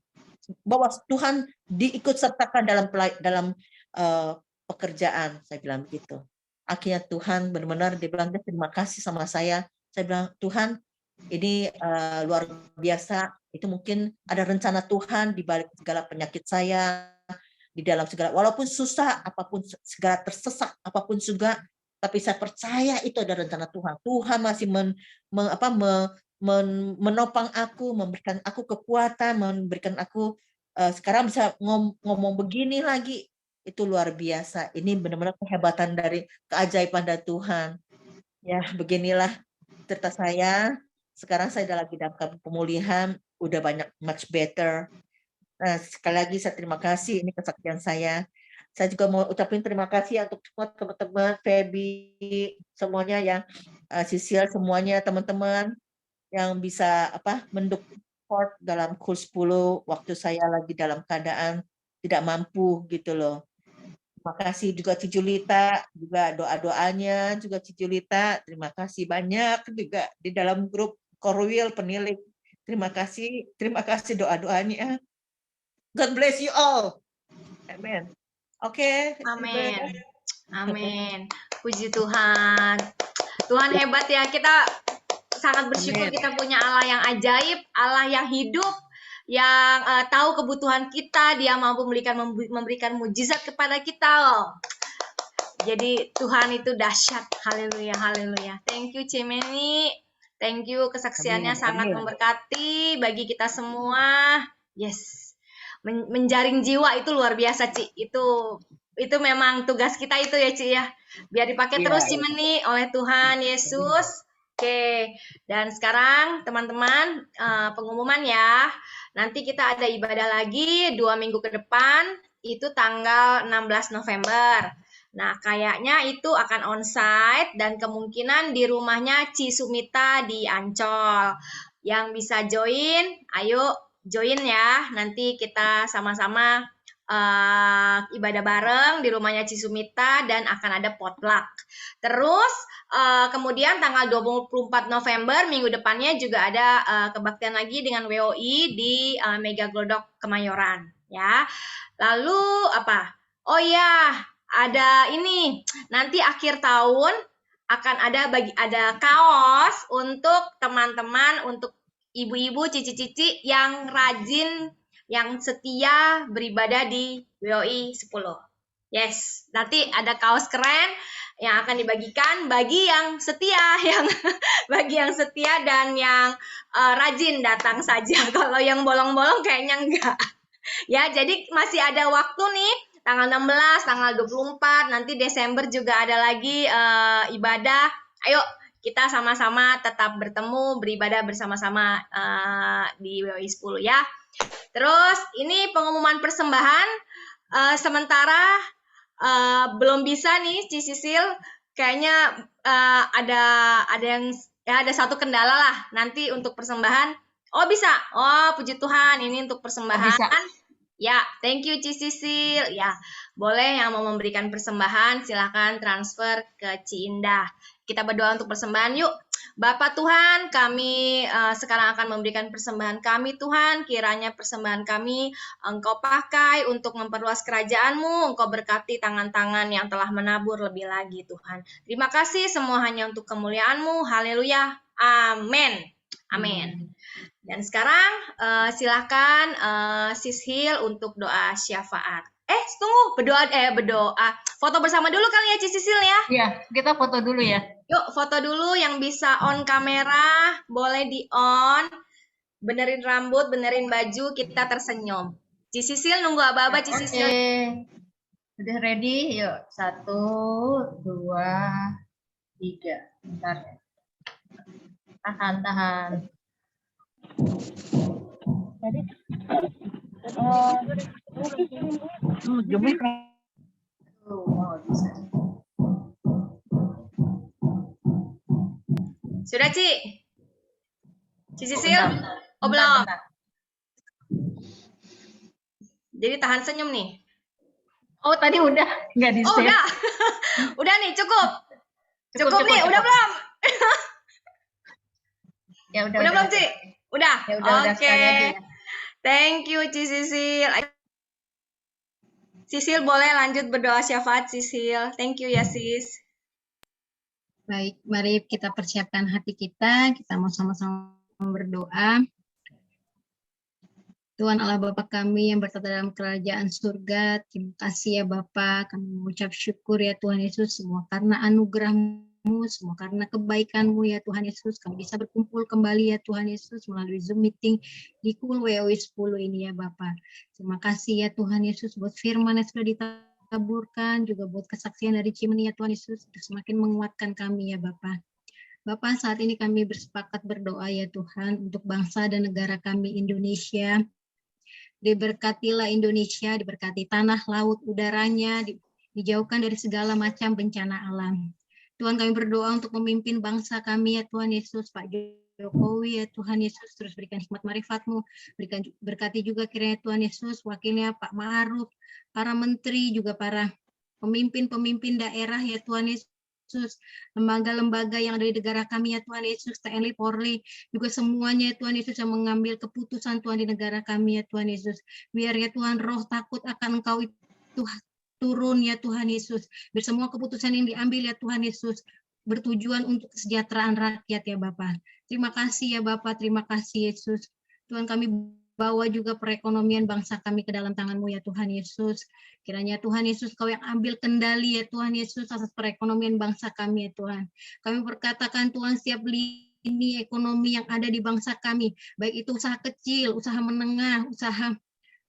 Bawa Tuhan diikut sertakan dalam pekerjaan. Saya bilang begitu. Akhirnya Tuhan benar-benar dia bilang, terima kasih sama saya. Saya bilang, Tuhan, ini luar biasa. Itu mungkin ada rencana Tuhan di balik segala penyakit saya, di dalam segala, walaupun susah, apapun, segala tersesak, apapun juga, tapi saya percaya itu ada rencana Tuhan. Tuhan masih menopang aku, memberikan aku kekuatan, memberikan aku sekarang bisa ngomong begini lagi. Itu luar biasa. Ini benar-benar kehebatan dari keajaiban dari Tuhan. Ya, beginilah cerita saya. Sekarang saya udah lagi dalam pemulihan, udah banyak much better. Nah, sekali lagi saya terima kasih, ini kesaksian saya. Saya juga mau ucapin terima kasih untuk semua teman-teman, Feby, semuanya yang Sisil, semuanya teman-teman yang bisa mendukung dalam kurs 10 waktu saya lagi dalam keadaan tidak mampu gitu loh. Terima kasih juga Cijulita, juga doa-doanya juga Cijulita. Terima kasih banyak juga di dalam grup Korwil Penilik. Terima kasih doa-doanya. God bless you all. Amen. Oke. Amin. Amin. Puji Tuhan. Tuhan hebat ya. Kita sangat bersyukur kita punya Allah yang ajaib, Allah yang hidup, yang tahu kebutuhan kita, dia mampu memberikan mujizat kepada kita loh. Jadi Tuhan itu dahsyat. Haleluya, haleluya. Thank you Cimeni. Thank you, kesaksiannya sangat memberkati bagi kita semua. Yes. Menjaring jiwa itu luar biasa, Ci. Itu memang tugas kita itu ya, Ci ya. Biar dipakai terus Cimeni oleh Tuhan Yesus. Oke, dan sekarang teman-teman pengumuman ya. Nanti kita ada ibadah lagi 2 minggu ke depan, itu tanggal 16 November. Nah, kayaknya itu akan onsite dan kemungkinan di rumahnya Ci Sumita di Ancol. Yang bisa join, ayo join ya. Nanti kita sama-sama ibadah bareng di rumahnya Ci Sumita dan akan ada potluck. Terus kemudian tanggal 24 November minggu depannya juga ada kebaktian lagi dengan WOI di Mega Glodok Kemayoran ya. Lalu apa? Oh ya, ada ini. Nanti akhir tahun akan ada kaos untuk teman-teman, untuk ibu-ibu, cici-cici yang rajin yang setia beribadah di WOI 10. Yes, nanti ada kaos keren yang akan dibagikan bagi yang setia, bagi yang setia dan yang rajin datang saja. Kalau yang bolong-bolong kayaknya enggak. Ya, jadi masih ada waktu nih, tanggal 16, tanggal 24, nanti Desember juga ada lagi ibadah. Ayo kita sama-sama tetap bertemu, beribadah bersama-sama di WOI 10 ya. Terus ini pengumuman persembahan, sementara belum bisa nih Ci Sisil, kayaknya ada yang ya ada satu kendala lah nanti untuk persembahan. Oh bisa, oh puji Tuhan ini untuk persembahan. Bisa. Ya, thank you Ci Sisil. Ya, boleh yang mau memberikan persembahan silahkan transfer ke Ci Indah. Kita berdoa untuk persembahan yuk. Bapak Tuhan, kami sekarang akan memberikan persembahan kami Tuhan. Kiranya persembahan kami Engkau pakai untuk memperluas kerajaan-Mu. Engkau berkati tangan-tangan yang telah menabur lebih lagi Tuhan. Terima kasih semua hanya untuk kemuliaan-Mu. Haleluya. Amin. Amin. Dan sekarang silakan Sis Hil untuk doa syafaat. Tunggu, berdoa. Foto bersama dulu kali ya Cis Sisil ya. Iya, kita foto dulu ya. Yuk, foto dulu yang bisa on kamera, boleh di on. Benerin rambut, benerin baju, kita tersenyum. Cis Sisil nunggu aba-aba Cis Oke. Sisil. Udah ready? Yuk, 1, 2, 3. Bentar ya. Tahan. Bisa. Sudah, Ci? Cis Sisil? Bentar. Oh, belum. Bentar. Jadi tahan senyum nih. Oh, tadi udah nggak di Oh, save. udah. Udah nih, cukup. Cukup nih, udah belum? Ya udah. Udah belum, Ci? Udah? Ya udah Oke. sekali aja ya. Thank you, Ci Sisil. Sisil boleh lanjut berdoa syafaat, Sisil. Thank you ya, Sis. Baik, mari kita persiapkan hati kita. Kita mau sama-sama berdoa. Tuhan Allah Bapa kami yang bertata dalam kerajaan surga, terima kasih ya Bapa, kami mengucap syukur ya Tuhan Yesus, semua karena anugerah-Mu, semua karena kebaikan-Mu ya Tuhan Yesus, kami bisa berkumpul kembali ya Tuhan Yesus melalui Zoom meeting di KUL WOI 10 ini ya Bapa. Terima kasih ya Tuhan Yesus buat firman yang sudah ditaburkan, juga buat kesaksian dari Cimeni ya Tuhan Yesus, untuk semakin menguatkan kami ya Bapa. Bapak, saat ini kami bersepakat berdoa ya Tuhan untuk bangsa dan negara kami Indonesia. Diberkatilah Indonesia, diberkati tanah, laut, udaranya, dijauhkan dari segala macam bencana alam. Tuhan, kami berdoa untuk memimpin bangsa kami ya Tuhan Yesus, Pak Jokowi ya Tuhan Yesus, terus berikan hikmat marifat-Mu, berkati juga kiranya Tuhan Yesus, wakilnya Pak Ma'ruf, para menteri, juga para pemimpin-pemimpin daerah ya Tuhan Yesus, lembaga-lembaga yang ada di negara kami ya Tuhan Yesus, TNI, Polri, juga semuanya ya Tuhan Yesus yang mengambil keputusan Tuhan di negara kami ya Tuhan Yesus. Biar ya Tuhan roh takut akan Engkau itu turun ya Tuhan Yesus. Biar semua keputusan yang diambil ya Tuhan Yesus bertujuan untuk kesejahteraan rakyat ya Bapak. Terima kasih ya Bapak, terima kasih Yesus. Tuhan, kami bawa juga perekonomian bangsa kami ke dalam tangan-Mu ya Tuhan Yesus. Kiranya Tuhan Yesus Kau yang ambil kendali ya Tuhan Yesus atas perekonomian bangsa kami ya Tuhan. Kami berkatakan Tuhan, setiap lini ekonomi yang ada di bangsa kami, baik itu usaha kecil, usaha menengah, usaha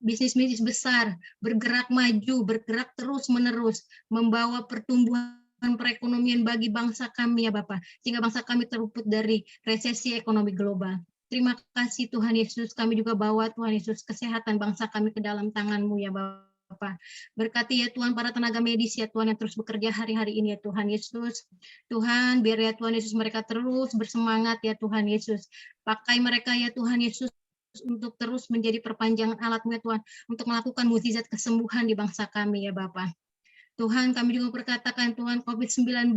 bisnis-bisnis besar, bergerak maju, bergerak terus-menerus, membawa pertumbuhan perekonomian bagi bangsa kami ya Bapak, sehingga bangsa kami terluput dari resesi ekonomi global. Terima kasih Tuhan Yesus, kami juga bawa Tuhan Yesus kesehatan bangsa kami ke dalam tangan-Mu ya Bapak. Berkati ya Tuhan para tenaga medis ya Tuhan yang terus bekerja hari-hari ini ya Tuhan Yesus. Tuhan, biar ya Tuhan Yesus mereka terus bersemangat ya Tuhan Yesus. Pakai mereka ya Tuhan Yesus untuk terus menjadi perpanjangan alat-Mu ya Tuhan, untuk melakukan mukjizat kesembuhan di bangsa kami ya Bapak. Tuhan, kami juga berkatakan Tuhan, COVID-19,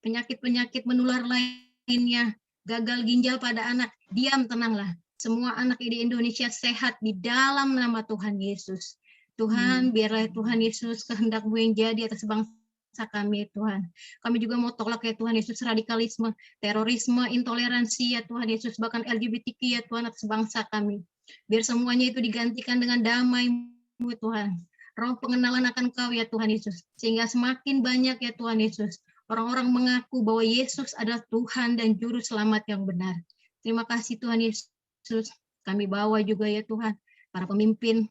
penyakit-penyakit menular lainnya, gagal ginjal pada anak, diam tenanglah. Semua anak di Indonesia sehat di dalam nama Tuhan Yesus. Tuhan, biarlah Tuhan Yesus kehendak-Mu yang jadi atas bangsa kami Tuhan. Kami juga mau tolak ya Tuhan Yesus radikalisme, terorisme, intoleransi ya Tuhan Yesus, bahkan LGBTQ ya Tuhan atas bangsa kami. Biar semuanya itu digantikan dengan damai-Mu Tuhan. Roh pengenalan akan Kau ya Tuhan Yesus. Sehingga semakin banyak ya Tuhan Yesus, orang-orang mengaku bahwa Yesus adalah Tuhan dan Juru Selamat yang benar. Terima kasih Tuhan Yesus. Kami bawa juga ya Tuhan, para pemimpin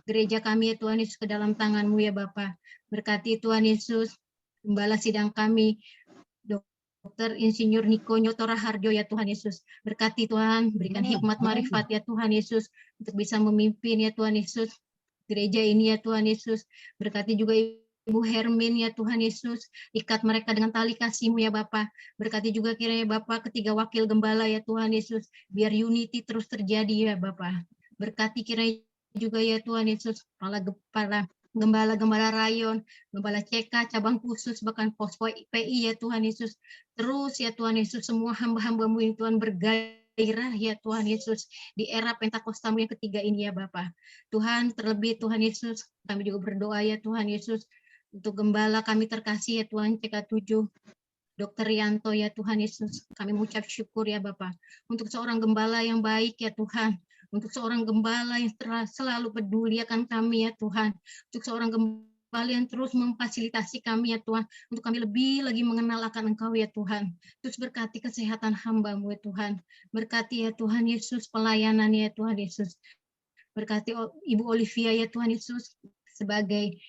gereja kami ya Tuhan Yesus ke dalam tangan-Mu ya Bapa. Berkati Tuhan Yesus, gembala sidang kami, Dr. Insinyur Niko Nyotora Harjo ya Tuhan Yesus. Berkati Tuhan, berikan hikmat marifat ya Tuhan Yesus, untuk bisa memimpin ya Tuhan Yesus, gereja ini ya Tuhan Yesus. Berkati juga Ibu Hermin ya Tuhan Yesus, ikat mereka dengan tali kasih-Mu ya Bapa. Berkati juga kiranya Bapa ketiga wakil gembala ya Tuhan Yesus, biar unity terus terjadi ya Bapa. Berkati kiranya juga ya Tuhan Yesus, kepala gembala-gembala rayon, gembala CK, cabang khusus, bahkan pos PI ya Tuhan Yesus. Terus ya Tuhan Yesus, semua hamba-hamba-Mu yang Tuhan bergairah ya Tuhan Yesus, di era Pentakosta-Mu yang ketiga ini ya Bapa. Tuhan, terlebih Tuhan Yesus, kami juga berdoa ya Tuhan Yesus, untuk gembala kami terkasih ya Tuhan CK7, Dr. Rianto ya Tuhan Yesus, kami mengucap syukur ya Bapa, untuk seorang gembala yang baik ya Tuhan, untuk seorang gembala yang selalu peduli akan kami ya Tuhan, untuk seorang gembala yang terus memfasilitasi kami ya Tuhan, untuk kami lebih lagi mengenal akan Engkau ya Tuhan. Terus berkati kesehatan hamba-Mu ya Tuhan, berkati ya Tuhan Yesus pelayanannya ya Tuhan Yesus, berkati Ibu Olivia ya Tuhan Yesus, sebagai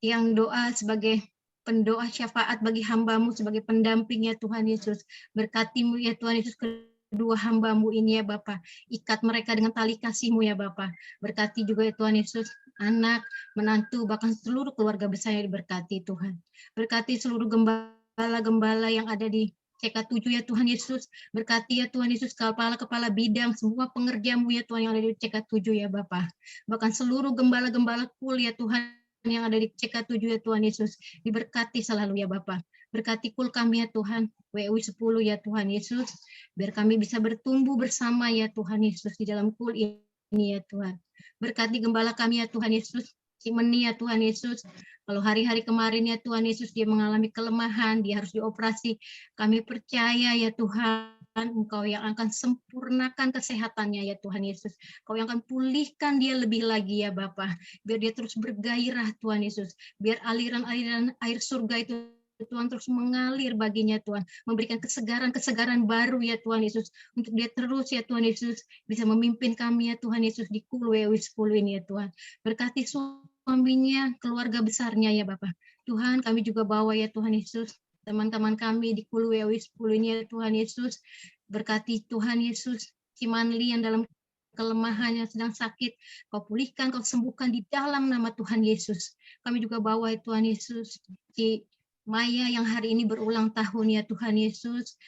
yang doa, sebagai pendoa syafaat bagi hamba-Mu, sebagai pendamping ya Tuhan Yesus. Berkati-Mu ya Tuhan Yesus kedua hamba-Mu ini ya Bapa. Ikat mereka dengan tali kasih-Mu ya Bapa. Berkati juga ya Tuhan Yesus, anak, menantu, bahkan seluruh keluarga besar yang diberkati Tuhan. Berkati seluruh gembala-gembala yang ada di CK7 ya Tuhan Yesus. Berkati ya Tuhan Yesus, kepala-kepala bidang, semua pengerja-Mu ya Tuhan yang ada di CK7 ya Bapa. Bahkan seluruh gembala-gembala kul ya Tuhan yang ada di CK7 ya Tuhan Yesus, diberkati selalu ya Bapa. Berkati kul kami ya Tuhan, WU 10 ya Tuhan Yesus, biar kami bisa bertumbuh bersama ya Tuhan Yesus di dalam kul ini ya Tuhan. Berkati gembala kami ya Tuhan Yesus, Cimeni ya Tuhan Yesus, kalau hari-hari kemarin ya Tuhan Yesus dia mengalami kelemahan, dia harus dioperasi, kami percaya ya Tuhan, Engkau yang akan sempurnakan kesehatannya ya Tuhan Yesus. Kau yang akan pulihkan dia lebih lagi ya Bapa. Biar dia terus bergairah Tuhan Yesus. Biar aliran-aliran air surga itu Tuhan terus mengalir baginya Tuhan. Memberikan kesegaran-kesegaran baru ya Tuhan Yesus. Untuk dia terus ya Tuhan Yesus bisa memimpin kami ya Tuhan Yesus di KUL WW 10 ini ya Tuhan. Berkati suaminya, keluarga besarnya ya Bapa. Tuhan kami juga bawa ya Tuhan Yesus. Teman-teman kami di KUL WW 10 ini ya Tuhan Yesus, berkati Tuhan Yesus, Cimanli yang dalam kelemahan yang sedang sakit, Kau pulihkan, Kau sembuhkan di dalam nama Tuhan Yesus. Kami juga bawa ya Tuhan Yesus, Ci Maya yang hari ini berulang tahun ya Tuhan Yesus,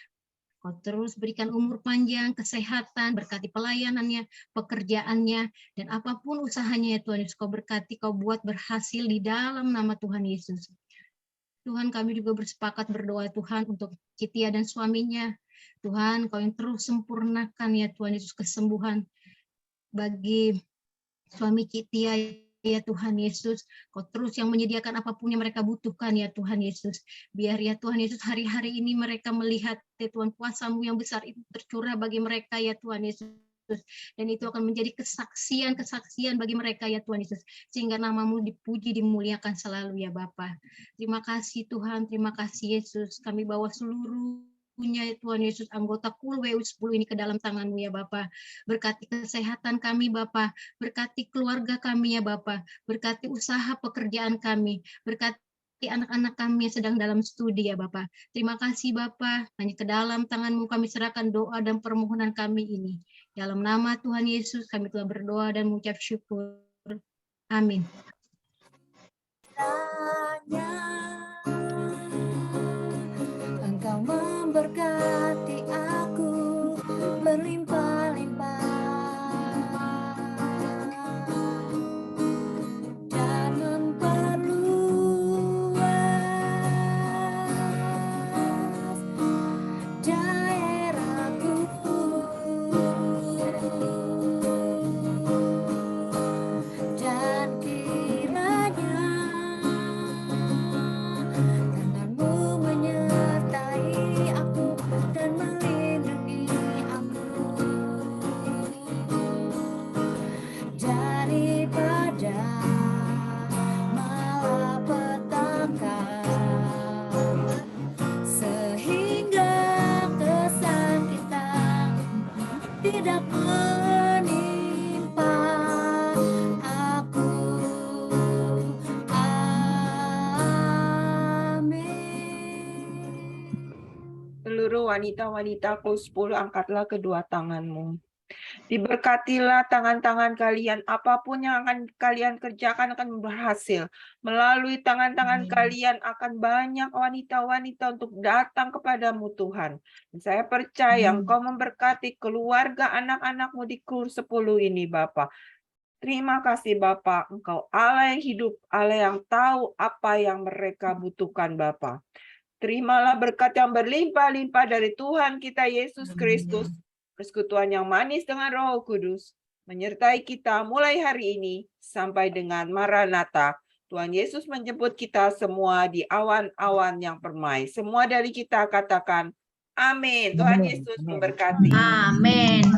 Kau terus berikan umur panjang, kesehatan, berkati pelayanannya, pekerjaannya, dan apapun usahanya ya Tuhan Yesus, Kau berkati, Kau buat berhasil di dalam nama Tuhan Yesus. Tuhan kami juga bersepakat berdoa Tuhan untuk Citia dan suaminya. Tuhan Kau yang terus sempurnakan ya Tuhan Yesus kesembuhan bagi suami Citia ya Tuhan Yesus. Kau terus yang menyediakan apapun yang mereka butuhkan ya Tuhan Yesus. Biar ya Tuhan Yesus hari-hari ini mereka melihat ya Tuhan kuasa-Mu yang besar itu tercurah bagi mereka ya Tuhan Yesus. Dan itu akan menjadi kesaksian bagi mereka ya Tuhan Yesus, sehingga nama-Mu dipuji, dimuliakan selalu ya Bapa. Terima kasih Tuhan, terima kasih Yesus. Kami bawa seluruhnya ya Tuhan Yesus, anggota KUL WU 10 ini ke dalam tangan-Mu ya Bapa. Berkati kesehatan kami Bapa, berkati keluarga kami ya Bapa, berkati usaha pekerjaan kami, berkati anak-anak kami yang sedang dalam studi ya Bapa. Terima kasih Bapa, hanya ke dalam tangan-Mu kami serahkan doa dan permohonan kami ini. Dalam nama Tuhan Yesus kami telah berdoa dan mengucap syukur. Amin. Engkau memberkati aku berlimpah-limpah dan memperluas daerahku, dan kiranya tidak menimpa aku. Amin. Seluruh wanita-wanitaku 10 angkatlah kedua tanganmu. Diberkatilah tangan-tangan kalian, apapun yang akan kalian kerjakan akan berhasil. Melalui tangan-tangan kalian akan banyak wanita-wanita untuk datang kepadamu Tuhan. Dan saya percaya Engkau memberkati keluarga anak-anakmu di KUR 10 ini Bapa. Terima kasih Bapa, Engkau Allah yang hidup, Allah yang tahu apa yang mereka butuhkan Bapa. Terimalah berkat yang berlimpah-limpah dari Tuhan kita Yesus Kristus. Persekutuan yang manis dengan Roh Kudus menyertai kita mulai hari ini sampai dengan Maranatha. Tuhan Yesus menjemput kita semua di awan-awan yang permai. Semua dari kita katakan amin. Tuhan Yesus memberkati. Amin.